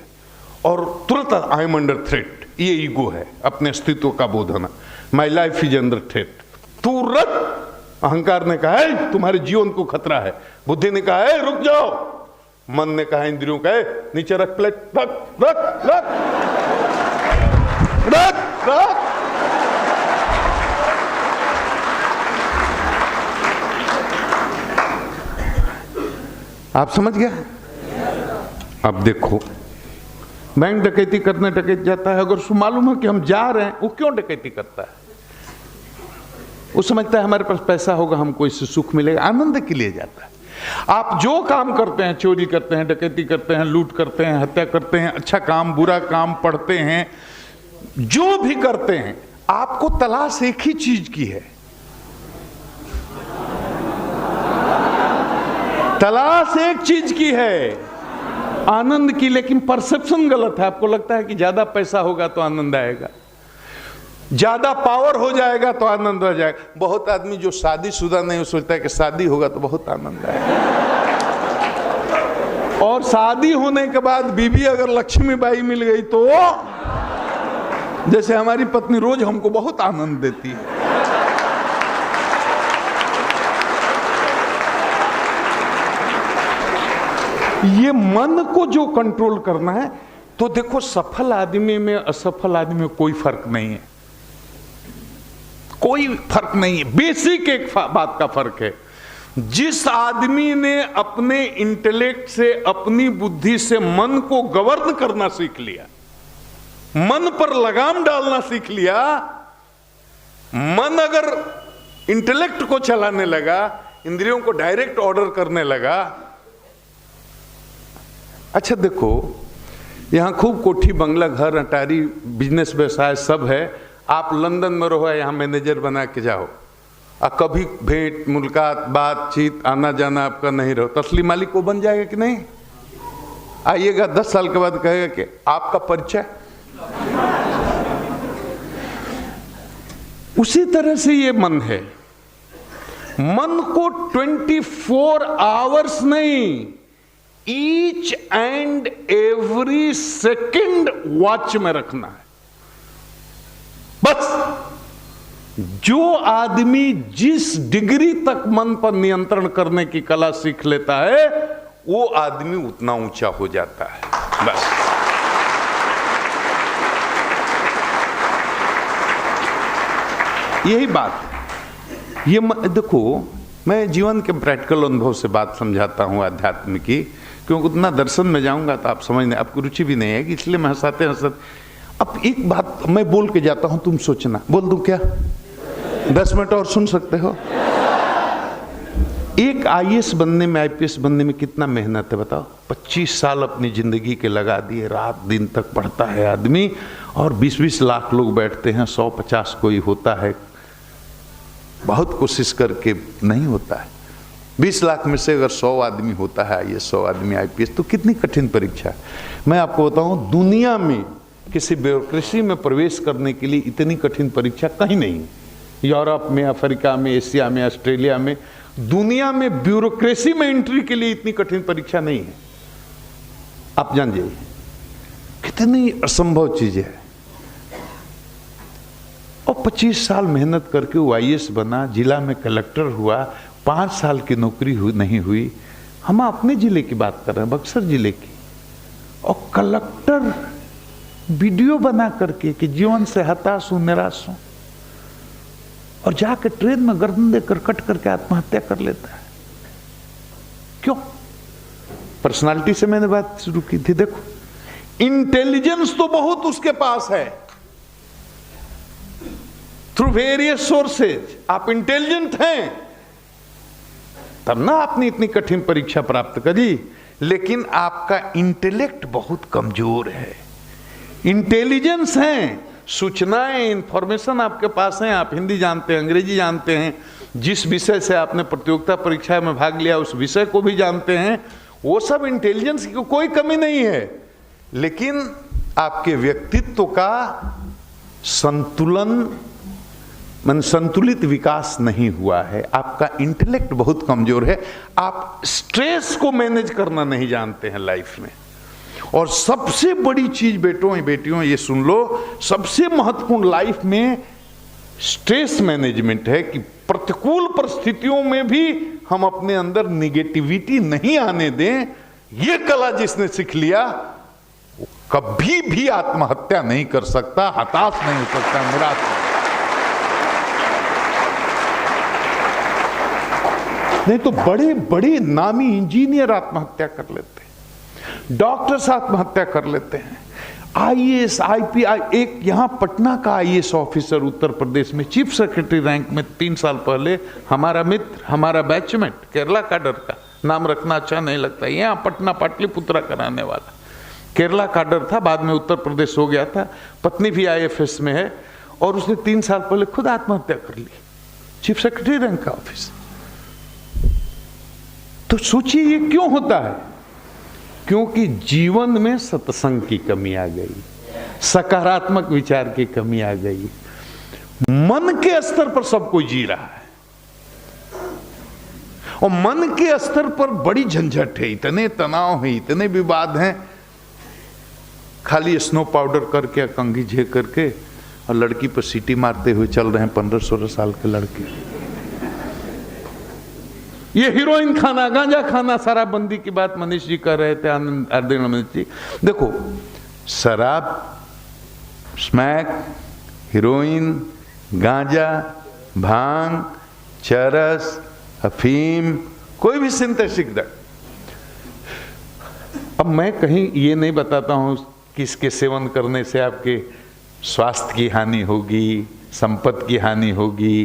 S3: और तुरंत आई एम अंडर थ्रेट, ये ईगो है, अपने अस्तित्व का बोध होना, my life is under threat. तुरंत अहंकार ने कहा है तुम्हारे जीवन को खतरा है, बुद्धि ने कहा है रुक जाओ, मन ने कहा इंद्रियों का है नीचे रख प्लेट, रख रख रख रख रख। आप समझ गया? अब देखो, बैंक डकैती करने डकैत जाता है, अगर उसको मालूम है कि हम जा रहे हैं, वो क्यों डकैती करता है? वो समझता है हमारे पास पैसा होगा, हमको इससे सुख मिलेगा, आनंद के लिए जाता है। आप जो काम करते हैं, चोरी करते हैं, डकैती करते हैं, लूट करते हैं, हत्या करते हैं, अच्छा काम, बुरा काम, पढ़ते हैं, जो भी करते हैं, आपको तलाश एक ही चीज की है, तलाश एक चीज की है, आनंद की। लेकिन परसेप्शन गलत है, आपको लगता है कि ज्यादा पैसा होगा तो आनंद आएगा, ज्यादा पावर हो जाएगा तो आनंद हो जाएगा। बहुत आदमी जो शादीशुदा नहीं, सोचता है कि शादी होगा तो बहुत आनंद आएगा, और शादी होने के बाद बीवी अगर लक्ष्मीबाई मिल गई तो जैसे हमारी पत्नी रोज हमको बहुत आनंद देती है। ये मन को जो कंट्रोल करना है, तो देखो सफल आदमी में असफल आदमी में कोई फर्क नहीं है, कोई फर्क नहीं है। बेसिक एक बात का फर्क है, जिस आदमी ने अपने इंटेलेक्ट से, अपनी बुद्धि से मन को गवर्न करना सीख लिया, मन पर लगाम डालना सीख लिया, मन अगर इंटेलेक्ट को चलाने लगा, इंद्रियों को डायरेक्ट ऑर्डर करने लगा। अच्छा देखो, यहां खूब कोठी बंगला घर अटारी बिजनेस व्यवसाय सब है, आप लंदन में रहो, यहां मैनेजर बना के जाओ, कभी भेंट मुलाकात बातचीत आना जाना आपका नहीं रहो, तो असली मालिक वो बन जाएगा कि नहीं? आइएगा 10 साल के बाद कहेगा कि आपका परिचय। उसी तरह से ये मन है, मन को 24 आवर्स नहीं, each and every second watch में रखना है। बस जो आदमी जिस डिग्री तक मन पर नियंत्रण करने की कला सीख लेता है, वो आदमी उतना ऊंचा हो जाता है। बस यही बात है। ये देखो, मैं जीवन के प्रैक्टिकल अनुभव से बात समझाता हूं आध्यात्म की, क्योंकि उतना दर्शन में जाऊंगा तो आप समझ नहीं, आपकी रुचि भी नहीं है, इसलिए मैं हंसाते हंसते। अब एक बात मैं बोल के जाता हूं, तुम सोचना, बोल दूं क्या? 10 मिनट और सुन सकते हो? एक IAS बनने में, IPS बनने में कितना मेहनत है बताओ? 25 साल अपनी जिंदगी के लगा दिए, रात दिन तक पढ़ता है आदमी, और 20-20 लाख लोग बैठते हैं, 100-50 कोई होता है, बहुत कोशिश करके नहीं होता है। 20 लाख में से अगर 100 आदमी होता है IAS, 100 आदमी IPS, तो कितनी कठिन परीक्षा है। मैं आपको बताऊं, दुनिया में किसी ब्यूरोक्रेसी में प्रवेश करने के लिए इतनी कठिन परीक्षा कहीं नहीं। यूरोप में, अफ्रीका में, एशिया में, ऑस्ट्रेलिया में, दुनिया में ब्यूरोक्रेसी में एंट्री के लिए इतनी कठिन परीक्षा नहीं है। आप जान जाइए कितनी असंभव चीज है। और 25 साल मेहनत करके वो IAS बना, जिला में कलेक्टर हुआ, 5 साल की नौकरी नहीं हुई। हम अपने जिले की बात कर रहे हैं, बक्सर जिले की, और कलेक्टर वीडियो बना करके कि जीवन से हताश हूं, निराश हूं, और जाकर ट्रेन में गर्दन देकर कट करके आत्महत्या कर लेता है। क्यों? पर्सनालिटी से मैंने बात शुरू की थी। देखो, इंटेलिजेंस तो बहुत उसके पास है, थ्रू वेरियस सोर्सेज आप इंटेलिजेंट हैं, तब ना आपने इतनी कठिन परीक्षा प्राप्त करी, लेकिन आपका इंटेलेक्ट बहुत कमजोर है। इंटेलिजेंस है, सूचनाएं, इंफॉर्मेशन आपके पास है, आप हिंदी जानते हैं, अंग्रेजी जानते हैं, जिस विषय से आपने प्रतियोगिता परीक्षा में भाग लिया उस विषय को भी जानते हैं, वो सब इंटेलिजेंस की कोई कमी नहीं है, लेकिन आपके व्यक्तित्व का संतुलन, संतुलित विकास नहीं हुआ है। आपका इंटेलेक्ट बहुत कमजोर है, आप स्ट्रेस को मैनेज करना नहीं जानते हैं लाइफ में। और सबसे बड़ी चीज बेटों और बेटियों ये सुन लो, सबसे महत्वपूर्ण लाइफ में स्ट्रेस मैनेजमेंट है, कि प्रतिकूल परिस्थितियों में भी हम अपने अंदर निगेटिविटी नहीं आने दें। ये कला जिसने सीख लिया, वो कभी भी आत्महत्या नहीं कर सकता, हताश नहीं हो सकता, निराश नहीं। तो बड़े बड़े नामी इंजीनियर आत्महत्या कर लेते हैं, डॉक्टर्स आत्महत्या कर लेते हैं, IAS, IPI, एक यहां पटना का IAS ऑफिसर उत्तर प्रदेश में चीफ सेक्रेटरी रैंक में 3 साल पहले, हमारा मित्र, हमारा बैचमेट, केरला काडर का, नाम रखना अच्छा नहीं लगता, यहां पटना पाटलिपुत्रा कराने वाला, केरला काडर था, बाद में उत्तर प्रदेश हो गया था, पत्नी भी IFS में है, और उसने 3 साल पहले खुद आत्महत्या कर ली, चीफ सेक्रेटरी रैंक का ऑफिस। तो सोचिए ये क्यों होता है? क्योंकि जीवन में सत्संग की कमी आ गई, सकारात्मक विचार की कमी आ गई, मन के स्तर पर सब कोई जी रहा है, और मन के स्तर पर बड़ी झंझट है, इतने तनाव है, इतने विवाद हैं, खाली स्नो पाउडर करके, कंघी झे करके
S2: और लड़की पर सीटी मारते हुए चल रहे हैं 15-16 साल के लड़के।
S3: ये हीरोइन खाना, गांजा खाना, शराबबंदी की बात मनीष जी कर रहे थे, आनंद मनीष जी। देखो, शराब, स्मैक, हीरोइन, गांजा, भांग, चरस, अफीम, कोई भी सिंथेटिक ड्रग। अब मैं कहीं ये नहीं बताता हूं कि इसके सेवन करने से आपके स्वास्थ्य की हानि होगी, संपत्ति की हानि होगी,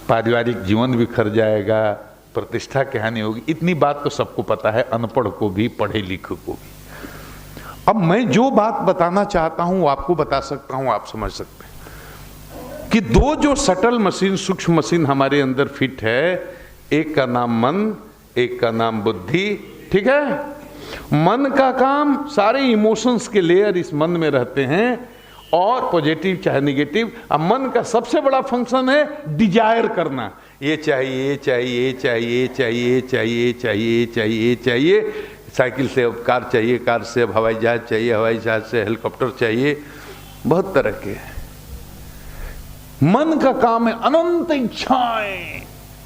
S3: पारिवारिक जीवन बिखर जाएगा, प्रतिष्ठा की हानि होगी। इतनी बात तो सबको पता है, अनपढ़ को भी, पढ़े लिखे को भी। अब मैं जो बात बताना चाहता हूं वो आपको बता सकता हूं, आप समझ सकते हैं कि दो जो सटल मशीन, सूक्ष्म मशीन हमारे अंदर फिट है, एक का नाम मन, एक का नाम बुद्धि। ठीक है, मन का काम, सारे इमोशंस के लेयर इस मन में रहते हैं, और पॉजिटिव चाहे नेगेटिव। अब मन का सबसे बड़ा फंक्शन है डिजायर करना, ये चाहिए, ये चाहिए, ये चाहिए, ये चाहिए, ये चाहिए, ये चाहिए, ये चाहिए, ये चाहिए। साइकिल से अब कार चाहिए, कार से अब हवाई जहाज चाहिए, हवाई जहाज से हेलीकॉप्टर चाहिए, बहुत तरह के। मन का काम है अनंत इच्छाएं,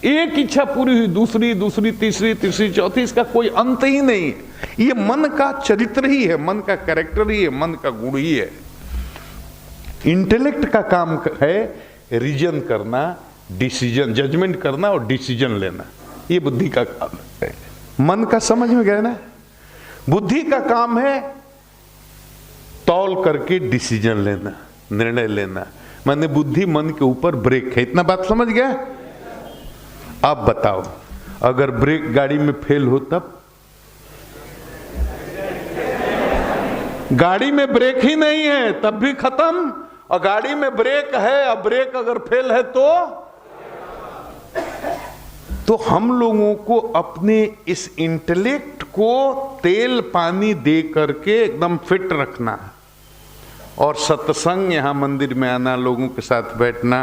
S3: एक इच्छा पूरी हुई, दूसरी, दूसरी, तीसरी, तीसरी, चौथी, इसका कोई अंत ही नहीं है। ये मन का चरित्र ही है, मन का कैरेक्टर ही है, मन का गुण ही है। इंटेलेक्ट का काम है रीजन करना, डिसीजन, जजमेंट करना और डिसीजन लेना, ये बुद्धि का काम है। मन का समझ में गया ना? बुद्धि का काम है तौल करके डिसीजन लेना, निर्णय लेना। माने बुद्धि मन के ऊपर ब्रेक है, इतना बात समझ गया? आप बताओ, अगर ब्रेक गाड़ी में फेल हो तब? गाड़ी में ब्रेक ही नहीं है तब भी खत्म, और गाड़ी में ब्रेक है, अब ब्रेक अगर फेल है तो हम लोगों को अपने इस इंटेलेक्ट को तेल पानी दे करके एकदम फिट रखना है। और सत्संग, यहाँ मंदिर में आना, लोगों के साथ बैठना,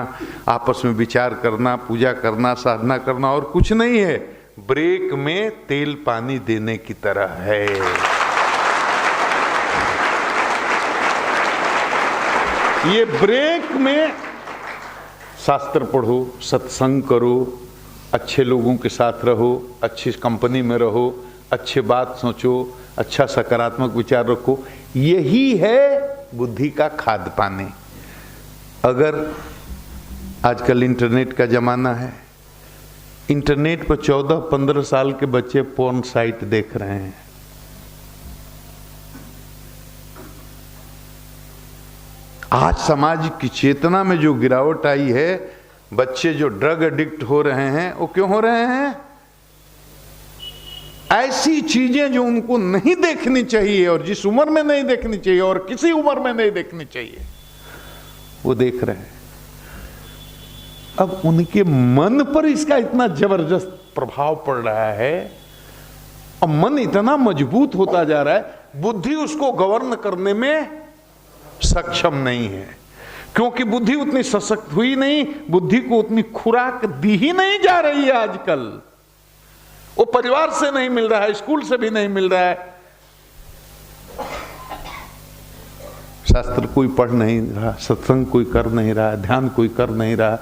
S3: आपस में विचार करना, पूजा करना, साधना करना, और कुछ नहीं है, ब्रेक में तेल पानी देने की तरह है। ये ब्रेक में शास्त्र पढ़ो, सत्संग करो, अच्छे लोगों के साथ रहो, अच्छी कंपनी में रहो, अच्छे बात सोचो, अच्छा सकारात्मक विचार रखो, यही है बुद्धि का खाद पानी। अगर आजकल इंटरनेट का जमाना है, इंटरनेट पर 14-15 साल के बच्चे पोर्न साइट देख रहे हैं। आज समाज की चेतना में जो गिरावट आई है, बच्चे जो ड्रग एडिक्ट हो रहे हैं, वो क्यों हो रहे हैं? ऐसी चीजें जो उनको नहीं देखनी चाहिए, और जिस उम्र में नहीं देखनी चाहिए, और किसी उम्र में नहीं देखनी चाहिए, वो देख रहे हैं। अब उनके मन पर इसका इतना जबरदस्त प्रभाव पड़ रहा है, और मन इतना मजबूत होता जा रहा है, बुद्धि उसको गवर्न करने में सक्षम नहीं है, क्योंकि बुद्धि उतनी सशक्त हुई नहीं, बुद्धि को उतनी खुराक दी ही नहीं जा रही है आजकल। वो परिवार से नहीं मिल रहा है, स्कूल से भी नहीं मिल रहा है, शास्त्र कोई पढ़ नहीं रहा, सत्संग कोई कर नहीं रहा, ध्यान कोई कर नहीं रहा,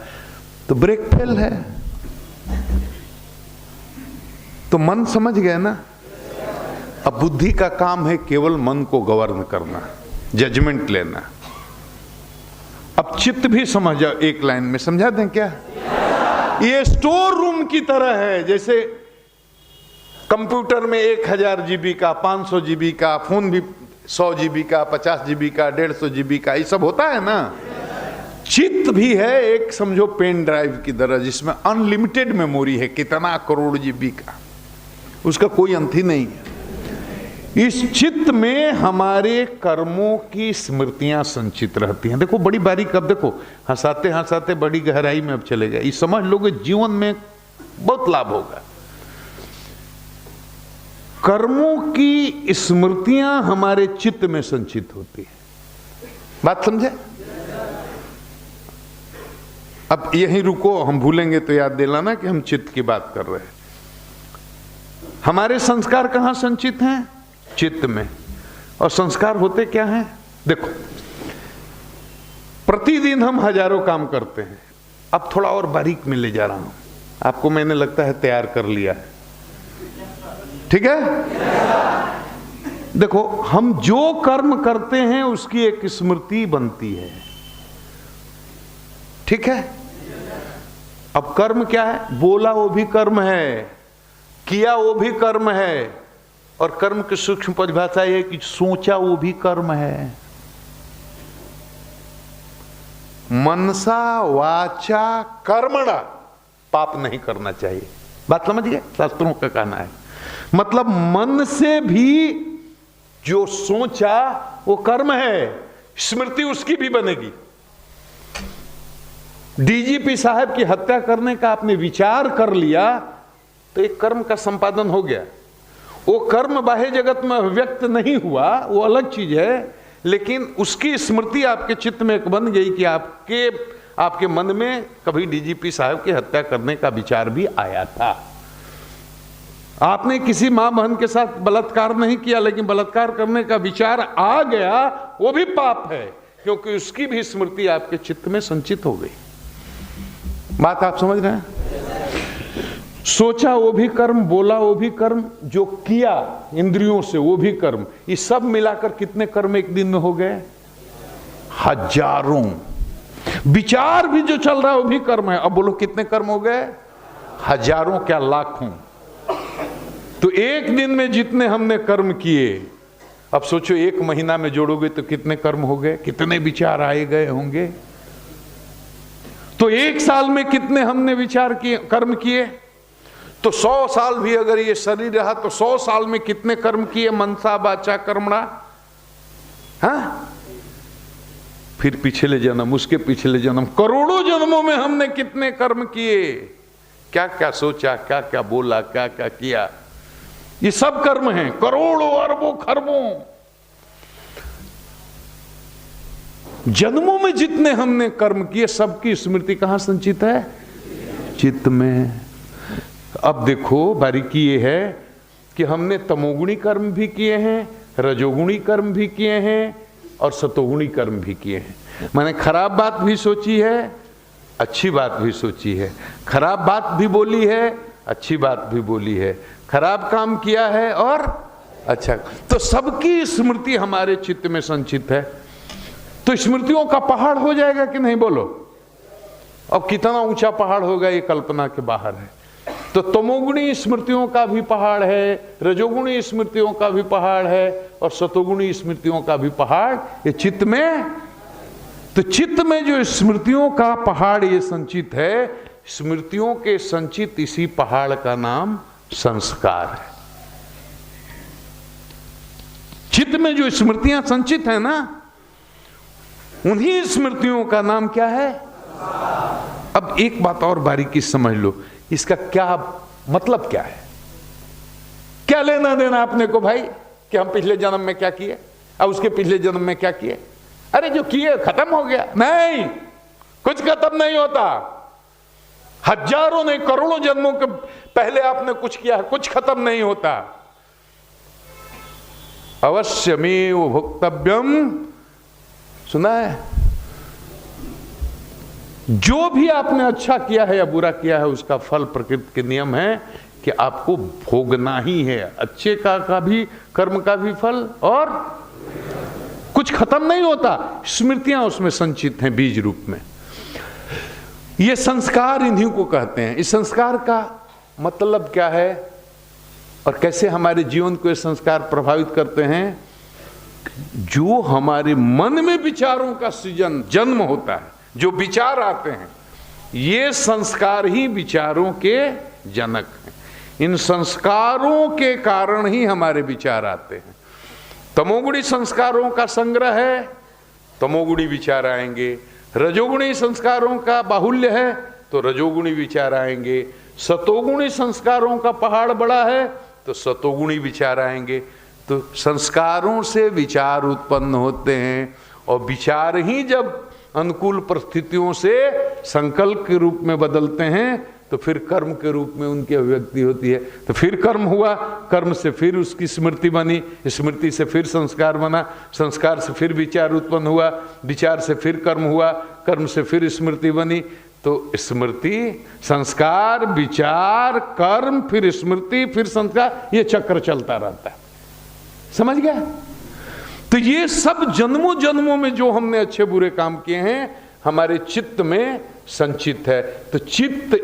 S3: तो ब्रेक फेल है। तो मन समझ गए ना? अब बुद्धि का काम है केवल मन को गवर्न करना, जजमेंट लेना। अब चित्त भी समझ जाओ, एक लाइन में समझा दें क्या? ये स्टोर रूम की तरह है, जैसे कंप्यूटर में 1000 GB का, 500 GB का, फोन भी 100 GB का, 50 GB का, 150 GB का, ये सब होता है ना। चित्त भी है एक, समझो पेन ड्राइव की तरह, जिसमें अनलिमिटेड मेमोरी है, कितना करोड़ GB का, उसका कोई अंत ही नहीं है। इस चित्त में हमारे कर्मों की स्मृतियां संचित रहती हैं। देखो बड़ी बारीक, अब देखो हंसाते हंसाते बड़ी गहराई में अब चले गए, ये समझ लोगे, जीवन में बहुत लाभ होगा। कर्मों की स्मृतियां हमारे चित्त में संचित होती है, बात समझे? अब यहीं रुको, हम भूलेंगे तो याद दिलाना कि हम चित्त की बात कर रहे हैं। हमारे संस्कार कहां संचित हैं? चित्त में। और संस्कार होते क्या हैं? देखो, प्रतिदिन हम हजारों काम करते हैं। अब थोड़ा और बारीक में ले जा रहा हूं आपको, मैंने लगता है तैयार कर लिया है, ठीक है। देखो, हम जो कर्म करते हैं उसकी एक स्मृति बनती है, ठीक है। अब कर्म क्या है? बोला वो भी कर्म है, किया वो भी कर्म है, और कर्म की सूक्ष्म परिभाषा यह है कि सोचा वो भी कर्म है। मनसा वाचा कर्मणा, पाप नहीं करना चाहिए। बात समझ गए? शास्त्रों का कहना है, मतलब मन से भी जो सोचा वो कर्म है, स्मृति उसकी भी बनेगी। डीजीपी साहब की हत्या करने का आपने विचार कर लिया तो एक कर्म का संपादन हो गया। वो कर्म बाह्य जगत में व्यक्त नहीं हुआ, वो अलग चीज है, लेकिन उसकी स्मृति आपके चित्त में एक बन गई कि आपके मन में कभी डीजीपी साहब की हत्या करने का विचार भी आया था। आपने किसी मां बहन के साथ बलात्कार नहीं किया, लेकिन बलात्कार करने का विचार आ गया, वो भी पाप है, क्योंकि उसकी भी स्मृति आपके चित्त में संचित हो गई। बात आप समझ रहे हैं? सोचा वो भी कर्म, बोला वो भी कर्म, जो किया इंद्रियों से वो भी कर्म। ये सब मिलाकर कितने कर्म एक दिन में हो गए? हजारों। विचार भी जो चल रहा है वो भी कर्म है। अब बोलो कितने कर्म हो गए? हजारों, क्या लाखों। तो एक दिन में जितने हमने कर्म किए, अब सोचो एक महीना में जोड़ोगे तो कितने कर्म हो गए, कितने विचार आए गए होंगे। तो एक साल में कितने हमने विचार किए, कर्म किए। तो 100 साल भी अगर ये शरीर रहा तो 100 साल में कितने कर्म किए, मनसा वाचा कर्मणा। हाँ, फिर पिछले जन्म, उसके पिछले जन्म, करोड़ों जन्मों में हमने कितने कर्म किए, क्या क्या सोचा, क्या क्या बोला, क्या क्या किया। ये सब कर्म हैं, करोड़ों अरबों खरबों जन्मों में जितने हमने कर्म किए, सबकी स्मृति कहां संचित है? चित्त में। अब देखो, बारीकी ये है कि हमने तमोगुणी कर्म भी किए हैं, रजोगुणी कर्म भी किए हैं, और सतोगुणी कर्म भी किए हैं। मैंने खराब बात भी सोची है, अच्छी बात भी सोची है, खराब बात भी बोली है, अच्छी बात भी बोली है, खराब काम किया है और अच्छा। तो सबकी स्मृति हमारे चित्त में संचित है। तो स्मृतियों का पहाड़ हो जाएगा कि नहीं, बोलो। अब कितना ऊंचा पहाड़ होगा ये कल्पना के बाहर है। तो तमोगुणी स्मृतियों का भी पहाड़ है, रजोगुणी स्मृतियों का भी पहाड़ है, और सतोगुणी स्मृतियों का भी पहाड़ ये चित्त में। तो चित्त में जो स्मृतियों का पहाड़ ये संचित है, स्मृतियों के संचित इसी पहाड़ का नाम संस्कार है। चित्त में जो स्मृतियां संचित है ना, उन्हीं स्मृतियों का नाम क्या है? अब एक बात और बारीकी समझ लो, इसका क्या मतलब क्या है? क्या लेना देना अपने को भाई कि हम पिछले जन्म में क्या किए और उसके पिछले जन्म में क्या किए? अरे जो किए खत्म हो गया। नहीं, कुछ खत्म नहीं होता। हजारों नहीं करोड़ों जन्मों के पहले आपने कुछ किया है, कुछ खत्म नहीं होता। अवश्यमेव भोक्तव्यम, सुना है? जो भी आपने अच्छा किया है या बुरा किया है, उसका फल प्रकृति के नियम है कि आपको भोगना ही है। अच्छे का भी, कर्म का भी फल, और कुछ खत्म नहीं होता। स्मृतियां उसमें संचित हैं बीज रूप में। ये संस्कार इन्हीं को कहते हैं। इस संस्कार का मतलब क्या है और कैसे हमारे जीवन को ये संस्कार प्रभावित करते हैं? जो हमारे मन में विचारों का सृजन, जन्म होता है, जो विचार आते हैं, ये संस्कार ही विचारों के जनक हैं। इन संस्कारों के कारण ही हमारे विचार आते हैं। तमोगुणी संस्कारों का संग्रह है, तमोगुणी विचार आएंगे। रजोगुणी संस्कारों का बाहुल्य है तो रजोगुणी विचार आएंगे। सतोगुणी संस्कारों का पहाड़ बड़ा है तो सतोगुणी विचार आएंगे। तो संस्कारों से विचार उत्पन्न होते हैं, और विचार ही जब अनुकूल परिस्थितियों से संकल्प के रूप में बदलते हैं
S2: तो फिर कर्म के रूप में उनकी अभिव्यक्ति होती है। तो फिर कर्म हुआ, कर्म से फिर उसकी स्मृति बनी, स्मृति से फिर संस्कार बना, संस्कार से फिर विचार उत्पन्न हुआ, विचार से फिर कर्म हुआ, कर्म से फिर स्मृति बनी। तो स्मृति, संस्कार, विचार, कर्म, फिर स्मृति, फिर संस्कार, ये चक्र चलता रहता है। समझ गया? तो ये सब जन्मों जन्मों में जो हमने अच्छे बुरे काम किए हैं हमारे चित्त में संचित है। तो चित्त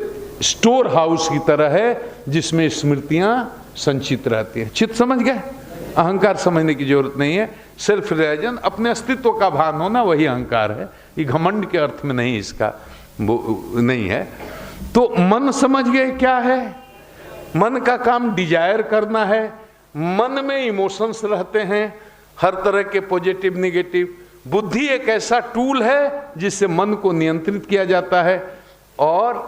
S2: स्टोर हाउस की तरह है जिसमें स्मृतियां संचित रहती हैं। चित्त समझ गए? अहंकार समझने की जरूरत नहीं है। सेल्फ रियलाइजेशन, अपने अस्तित्व का भान होना, वही अहंकार है। ये घमंड के अर्थ में नहीं, इसका नहीं है। तो मन समझ गए क्या है? मन का काम डिजायर करना है। मन में इमोशंस रहते हैं, हर तरह के पॉजिटिव नेगेटिव। बुद्धि एक ऐसा टूल है जिससे मन को नियंत्रित किया जाता है, और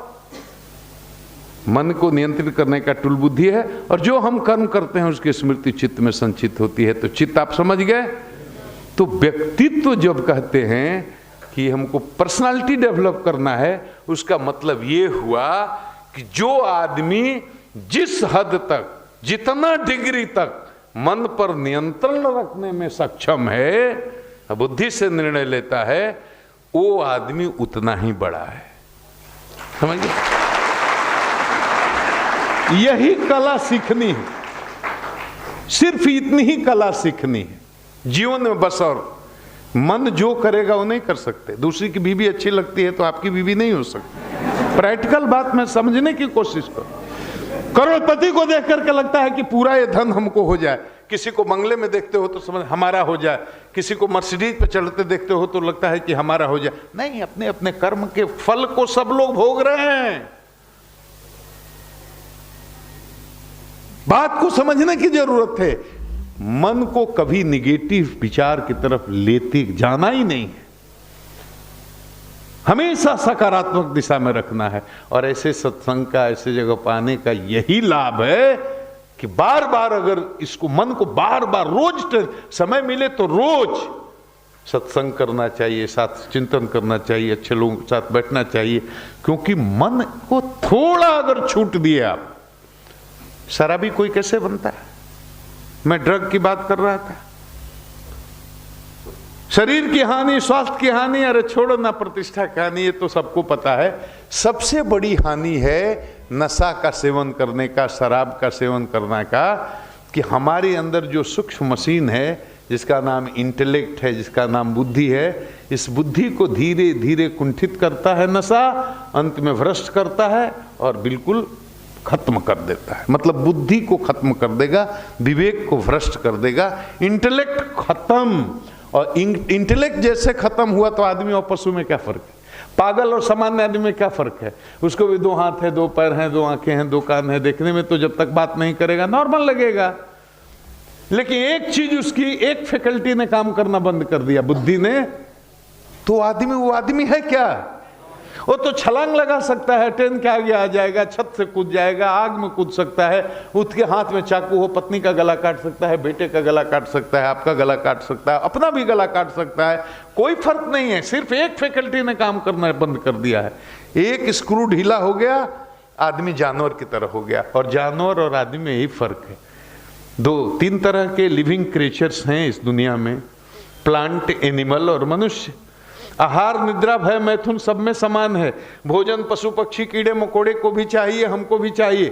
S2: मन को नियंत्रित करने का टूल बुद्धि है। और जो हम कर्म करते हैं उसकी स्मृति चित्त में संचित होती है। तो चित्त आप समझ गए? तो व्यक्तित्व जब कहते हैं कि हमको पर्सनालिटी डेवलप करना है, उसका मतलब ये हुआ कि जो आदमी जिस हद तक, जितना डिग्री तक मन पर नियंत्रण रखने में सक्षम है, बुद्धि से निर्णय लेता है, वो आदमी उतना ही बड़ा है। समझिए?
S3: यही कला सीखनी है, सिर्फ इतनी ही कला सीखनी है जीवन में बस। और मन जो करेगा वो नहीं कर सकते। दूसरी की बीवी अच्छी लगती है तो आपकी बीवी नहीं हो सकती। प्रैक्टिकल बात में समझने की कोशिश करो। करोड़पति को देख करके लगता है कि पूरा ये धन हमको हो जाए। किसी को बंगले में देखते हो तो समझ हमारा हो जाए। किसी को मर्सिडीज पे चढ़ते देखते हो तो लगता है कि हमारा हो जाए। नहीं, अपने अपने कर्म के फल को सब लोग भोग रहे हैं। बात को समझने की जरूरत है। मन को कभी निगेटिव विचार की तरफ लेते जाना ही नहीं है, हमेशा सकारात्मक दिशा में रखना है। और ऐसे सत्संग का, ऐसे जगह पाने का यही लाभ है कि बार बार अगर इसको, मन को बार बार रोज समय मिले तो रोज सत्संग करना चाहिए, साथ चिंतन करना चाहिए, अच्छे लोगों के साथ बैठना चाहिए। क्योंकि मन को थोड़ा अगर छूट दिए आप, शराबी कोई कैसे बनता है? मैं ड्रग की बात कर रहा था। शरीर की हानि, स्वास्थ्य की हानि, अरे छोड़ो ना, प्रतिष्ठा की हानि, ये तो सबको पता है। सबसे बड़ी हानि है नशा का सेवन करने का, शराब का सेवन करने का। कि हमारे अंदर जो सूक्ष्म मशीन है जिसका नाम इंटेलेक्ट है, जिसका नाम बुद्धि है, इस बुद्धि को धीरे धीरे कुंठित करता है नशा, अंत में भ्रष्ट करता है और बिल्कुल खत्म कर देता है। मतलब बुद्धि को खत्म कर देगा, विवेक को भ्रष्ट कर देगा, इंटेलेक्ट खत्म। और इंटेलेक्ट जैसे खत्म हुआ तो आदमी और पशु में क्या फर्क है? पागल और सामान्य आदमी में क्या फर्क है? उसको भी 2 हाथ है, 2 पैर हैं, 2 आंखें हैं, 2 कान है, देखने में तो जब तक बात नहीं करेगा नॉर्मल लगेगा। लेकिन एक चीज उसकी, एक फैकल्टी ने काम करना बंद कर दिया, बुद्धि ने, तो आदमी वो आदमी है क्या? वो तो छलांग लगा सकता है, ट्रेन के आगे आ जाएगा, छत से कूद जाएगा, आग में कूद सकता है, उसके हाथ में चाकू हो, पत्नी का गला काट सकता है, बेटे का गला काट सकता है, आपका गला काट सकता है, अपना भी गला काट सकता है। कोई फर्क नहीं है। सिर्फ एक फैकल्टी ने काम करना बंद कर दिया है। एक स्क्रू ढीला हो गया, आदमी जानवर की तरह हो गया। और जानवर और आदमी में यही फर्क है। 2-3 तरह के लिविंग क्रिएचर्स हैं इस दुनिया में, प्लांट, एनिमल और मनुष्य। आहार, निद्रा, भय, मैथुन सब में समान है। भोजन पशु पक्षी कीड़े मकोड़े को भी चाहिए, हमको भी चाहिए,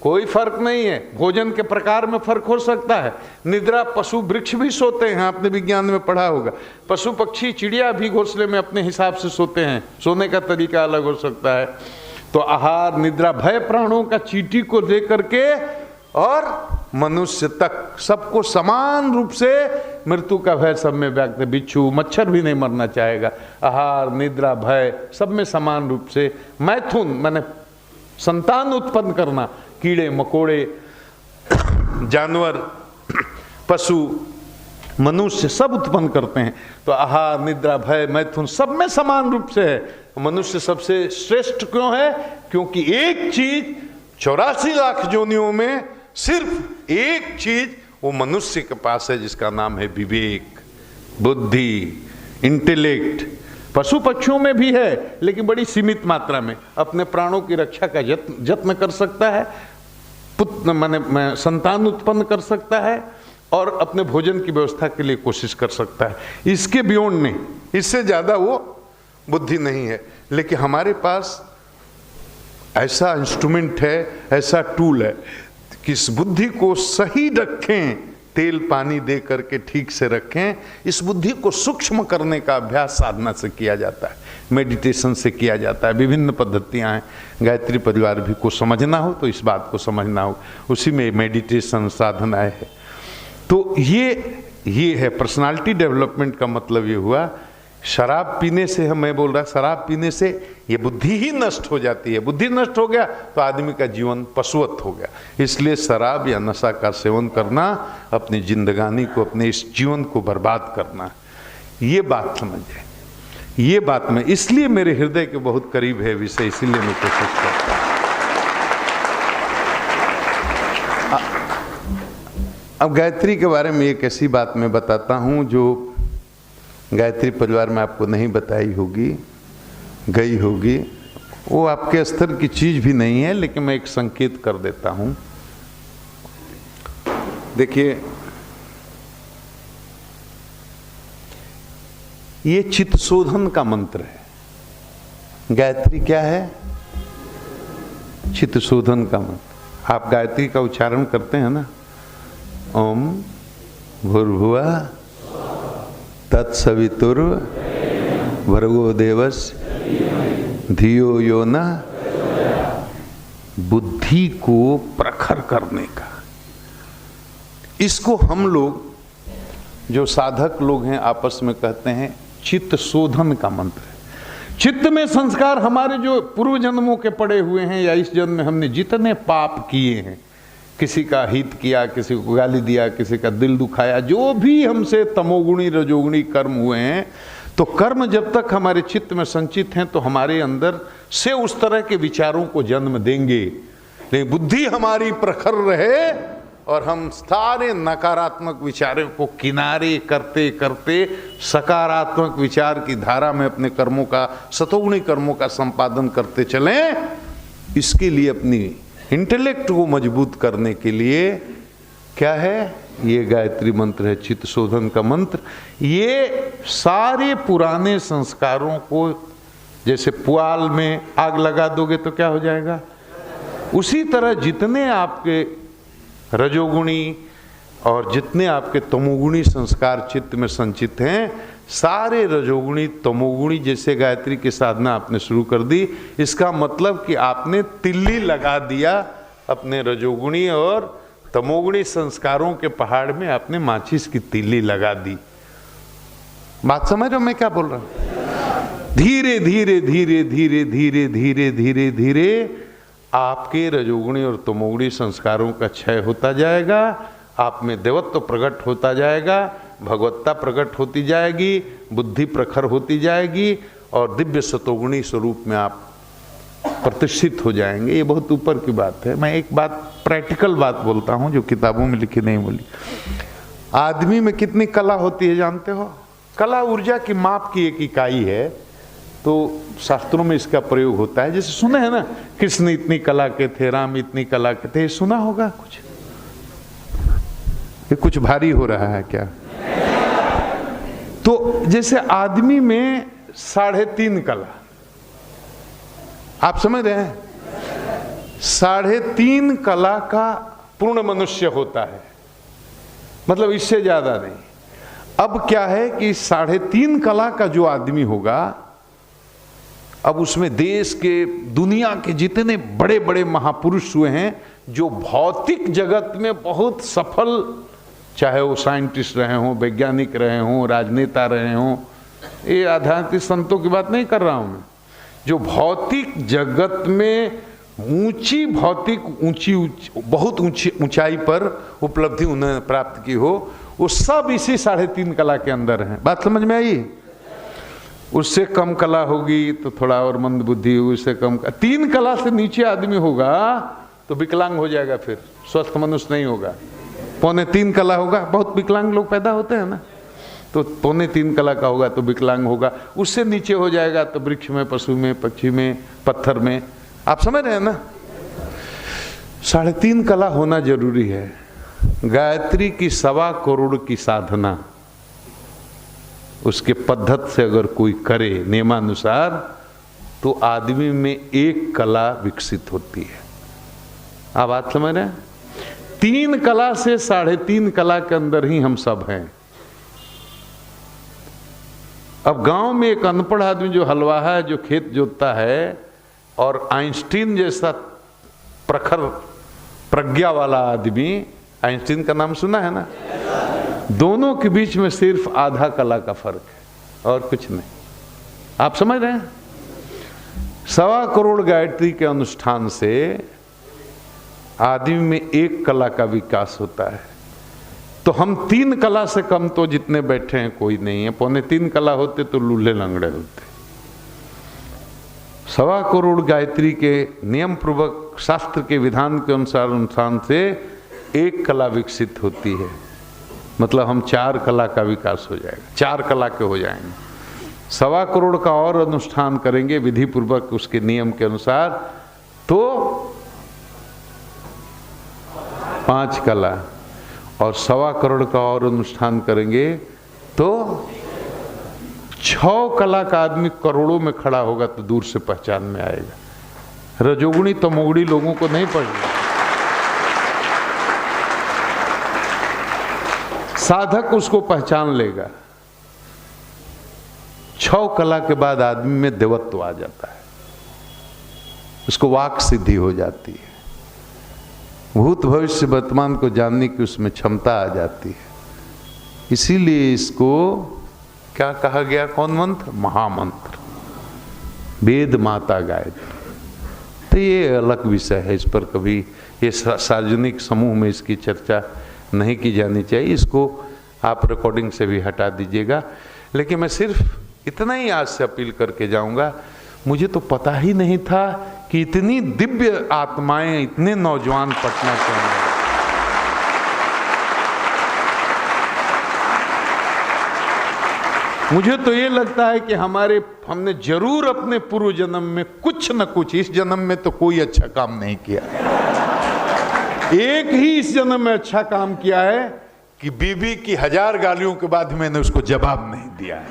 S3: कोई फर्क नहीं है। भोजन के प्रकार में फर्क हो सकता है। निद्रा, पशु वृक्ष भी सोते हैं, आपने विज्ञान में पढ़ा होगा। पशु पक्षी चिड़िया भी घोंसले में अपने हिसाब से सोते हैं, सोने का तरीका अलग हो सकता है। तो आहार, निद्रा, भय प्राणों का चींटी को लेकर के और मनुष्य तक सबको समान रूप से मृत्यु का भय सब में व्यक्त है। बिच्छू, मच्छर भी नहीं मरना चाहेगा। आहार, निद्रा, भय सब में समान रूप से। मैथुन माने संतान उत्पन्न करना, कीड़े मकोड़े, जानवर, पशु, मनुष्य सब उत्पन्न करते हैं। तो आहार, निद्रा, भय, मैथुन सब में समान रूप से है। मनुष्य सबसे श्रेष्ठ क्यों है? क्योंकि एक चीज 84 लाख योनियों में सिर्फ एक चीज वो मनुष्य के पास है, जिसका नाम है विवेक, बुद्धि, इंटेलेक्ट। पशु पक्षियों में भी है, लेकिन बड़ी सीमित मात्रा में। अपने प्राणों की रक्षा का यत्न कर सकता है, पुत्र माने संतान उत्पन्न कर सकता है, और अपने भोजन की व्यवस्था के लिए कोशिश कर सकता है। इसके बियॉन्ड नहीं, इससे ज्यादा वो बुद्धि नहीं है। लेकिन हमारे पास ऐसा इंस्ट्रूमेंट है, ऐसा टूल है कि इस बुद्धि को सही रखें, तेल पानी दे करके ठीक से रखें। इस बुद्धि को सूक्ष्म करने का अभ्यास साधना से किया जाता है, मेडिटेशन से किया जाता है। विभिन्न पद्धतियां हैं। गायत्री परिवार भी को समझना हो तो इस बात को समझना हो, उसी में मेडिटेशन साधना है। तो ये है पर्सनालिटी डेवलपमेंट का मतलब ये हुआ। शराब पीने से मैं बोल रहा, शराब पीने से ये बुद्धि ही नष्ट हो जाती है। बुद्धि नष्ट हो गया तो आदमी का जीवन पशुवत हो गया। इसलिए शराब या नशा का सेवन करना अपनी जिंदगानी को, अपने इस जीवन को बर्बाद करना, ये बात समझे। ये बात में इसलिए मेरे हृदय के बहुत करीब है विषय, इसीलिए मैं कोशिश करता हूँ। अब गायत्री के बारे में एक ऐसी बात मैं बताता हूँ जो गायत्री परिवार में आपको नहीं बताई होगी, गई होगी। वो आपके स्तर की चीज भी नहीं है, लेकिन मैं एक संकेत कर देता हूँ। देखिए, ये चित्तशोधन का मंत्र है। गायत्री क्या है? चित्तशोधन का मंत्र। आप गायत्री का उच्चारण करते हैं ना, ओम भूर्भुवः तत्सवितुर भर्गो देवस्य धियो यो न। बुद्धि को प्रखर करने का, इसको हम लोग जो साधक लोग हैं आपस में कहते हैं चित्त शोधन का मंत्र है। चित्त में संस्कार हमारे जो पूर्व जन्मों के पड़े हुए हैं या इस जन्म में हमने जितने पाप किए हैं, किसी का हित किया, किसी को गाली दिया, किसी का दिल दुखाया, जो भी हमसे तमोगुणी रजोगुणी कर्म हुए हैं, तो कर्म जब तक हमारे चित्त में संचित हैं तो हमारे अंदर से उस तरह के विचारों को जन्म देंगे। लेकिन बुद्धि हमारी प्रखर रहे और हम सारे नकारात्मक विचारों को किनारे करते करते सकारात्मक विचार की धारा में अपने कर्मों का, सतोगुणी कर्मों का संपादन करते चलें। इसके लिए अपनी इंटेलेक्ट को मजबूत करने के लिए क्या है? ये गायत्री मंत्र है, चित्त शोधन का मंत्र। ये सारे पुराने संस्कारों को, जैसे पुआल में आग लगा दोगे तो क्या हो जाएगा, उसी तरह जितने आपके रजोगुणी और जितने आपके तमोगुणी संस्कार चित्त में संचित हैं, सारे रजोगुणी तमोगुणी, जैसे गायत्री की साधना आपने शुरू कर दी, इसका मतलब कि आपने तिल्ली लगा दिया अपने रजोगुणी और तमोगुणी संस्कारों के पहाड़ में, आपने माचिस की तिल्ली लगा दी। बात समझ रहे हो मैं क्या बोल रहा हूं? धीरे धीरे धीरे धीरे धीरे धीरे धीरे धीरे आपके रजोगुणी और तमोगुणी संस्कारों का क्षय होता जाएगा, आप में देवत्व प्रकट होता जाएगा, भगवत्ता प्रकट होती जाएगी, बुद्धि प्रखर होती जाएगी और दिव्य सतोगुणी स्वरूप में आप प्रतिष्ठित हो जाएंगे। ये बहुत ऊपर की बात है। मैं एक बात, प्रैक्टिकल बात बोलता हूँ जो किताबों में लिखी नहीं बोली। आदमी में कितनी कला होती है जानते हो? कला ऊर्जा की माप की एक इकाई है, तो शास्त्रों में इसका प्रयोग होता है। जैसे सुने हैं ना, कृष्ण इतनी कला के थे, राम इतनी कला के थे, सुना होगा कुछ? ये कुछ भारी हो रहा है क्या? तो जैसे आदमी में 3.5 कला, आप समझ रहे हैं? 3.5 कला का पूर्ण मनुष्य होता है, मतलब इससे ज्यादा नहीं। अब क्या है कि 3.5 कला का जो आदमी होगा, अब उसमें देश के, दुनिया के जितने बड़े बड़े महापुरुष हुए हैं, जो भौतिक जगत में बहुत सफल, चाहे वो साइंटिस्ट रहे हों, वैज्ञानिक रहे हों, राजनेता रहे हों, ये आध्यात्मिक संतों की बात नहीं कर रहा हूं मैं, जो भौतिक जगत में ऊंची भौतिक बहुत ऊंची ऊंचाई पर उपलब्धि उन्होंने प्राप्त की हो, वो सब इसी 3.5 कला के अंदर हैं। बात समझ में आई? उससे कम कला होगी तो थोड़ा और मंद बुद्धि होगी, उससे कम 3 कला से नीचे आदमी होगा तो विकलांग हो जाएगा, फिर स्वस्थ मनुष्य नहीं होगा। 3.25 कला होगा, बहुत विकलांग लोग पैदा होते हैं ना,
S2: तो 3.25 कला का होगा तो विकलांग होगा, उससे नीचे हो जाएगा तो वृक्ष में, पशु में, पक्षी में, पत्थर में। आप समझ रहे हैं ना? 3.5 कला होना जरूरी है। गायत्री की 1.25 करोड़ की साधना उसके पद्धत से अगर कोई करे नियमानुसार, तो आदमी में 1 कला विकसित होती है। आप बात समझ रहे हैं? 3 कला से 3.5 कला के अंदर ही हम सब हैं। अब गांव में एक अनपढ़ आदमी जो हलवाहा है, जो खेत जोतता है, और आइंस्टीन जैसा प्रखर प्रज्ञा वाला आदमी, आइंस्टीन का नाम सुना है ना, दोनों के बीच में सिर्फ आधा कला का फर्क है और कुछ नहीं। आप समझ रहे हैं? 1.25 करोड़ गायत्री के अनुष्ठान से आदमी में 1 कला का विकास होता है। तो हम 3 कला से कम तो जितने बैठे हैं कोई नहीं है। 3.25 कला होते तो लूल्हे लंगड़े होते। 1.25 करोड़ गायत्री के नियम पूर्वक शास्त्र के विधान के अनुसार अनुष्ठान से 1 कला विकसित होती है। मतलब हम 4 कला का विकास हो जाएगा, 4 कला के हो जाएंगे। 1.25 करोड़ का और अनुष्ठान करेंगे विधि पूर्वक उसके नियम के अनुसार, तो 5 कला, और 1.25 करोड़ का और अनुष्ठान करेंगे तो 6 कला का आदमी करोड़ों में खड़ा होगा तो दूर से पहचान में आएगा। रजोगुणी तमोगुणी लोगों को नहीं पढ़ना। साधक उसको पहचान लेगा। 6 कला के बाद आदमी में देवत्व आ जाता है, उसको वाक सिद्धि हो जाती है, भूत भविष्य वर्तमान को जानने की उसमें क्षमता आ जाती है। इसीलिए इसको क्या कहा गया? कौन मंत्र? महामंत्र, वेद माता गायत्री। तो ये अलग विषय है, इस पर कभी ये सार्वजनिक समूह में इसकी चर्चा नहीं की जानी चाहिए। इसको आप रिकॉर्डिंग से भी हटा दीजिएगा। लेकिन मैं सिर्फ इतना ही आज से अपील करके जाऊंगा, मुझे तो पता ही नहीं था कि इतनी दिव्य आत्माएं, इतने नौजवान पटना के अंदर। मुझे तो ये लगता है कि हमने जरूर अपने पूर्व जन्म में कुछ न कुछ, इस जन्म में तो कोई अच्छा काम नहीं किया, एक ही इस जन्म में अच्छा काम किया है कि बीबी की 1000 गालियों के बाद मैंने उसको जवाब नहीं दिया है।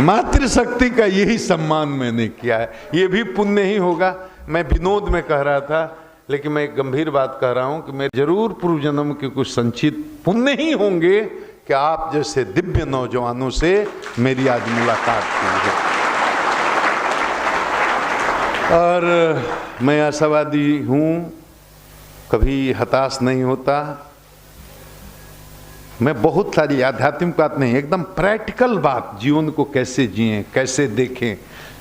S2: मातृशक्ति का यही सम्मान मैंने किया है। ये भी पुण्य ही होगा। मैं विनोद में कह रहा था, लेकिन मैं एक गंभीर बात कह रहा हूं कि मैं जरूर पूर्व जन्म के कुछ संचित पुण्य ही होंगे कि आप जैसे दिव्य नौजवानों से मेरी आज मुलाकात हुई है। और मैं आशावादी हूं, कभी हताश नहीं होता। मैं बहुत सारी आध्यात्मिक बात नहीं, एकदम प्रैक्टिकल बात, जीवन को कैसे जिएं, कैसे देखें,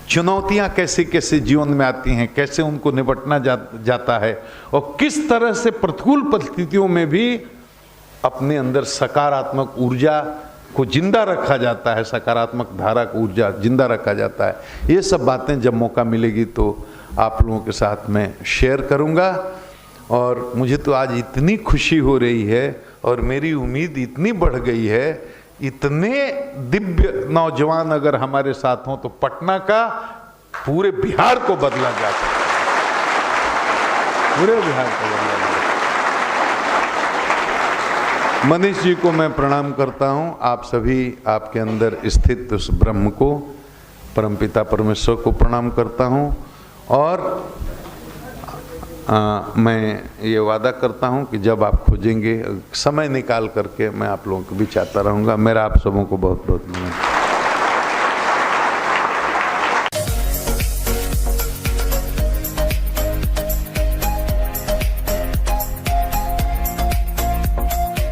S2: चुनौतियां कैसे कैसे जीवन में आती हैं, कैसे उनको निपटना जाता है, और किस तरह से प्रतिकूल परिस्थितियों में भी अपने अंदर सकारात्मक ऊर्जा को जिंदा रखा जाता है, सकारात्मक धारा को ऊर्जा जिंदा रखा जाता है। ये सब बातें जब मौका मिलेगी तो आप लोगों के साथ मैं शेयर करूंगा। और मुझे तो आज इतनी खुशी हो रही है और मेरी उम्मीद इतनी बढ़ गई है, इतने दिव्य नौजवान अगर हमारे साथ हों तो पटना का पूरे बिहार को बदला जा सकता है, पूरे बिहार को बदला जा सकता। मनीष जी को मैं प्रणाम करता हूं, आप सभी आपके अंदर स्थित उस ब्रह्म को, परमपिता परमेश्वर को प्रणाम करता हूं। और मैं ये वादा करता हूं कि जब आप खोजेंगे समय निकाल करके मैं आप लोगों को भी चाहता रहूँगा। मेरा आप सबों को बहुत बहुत धन्यवाद।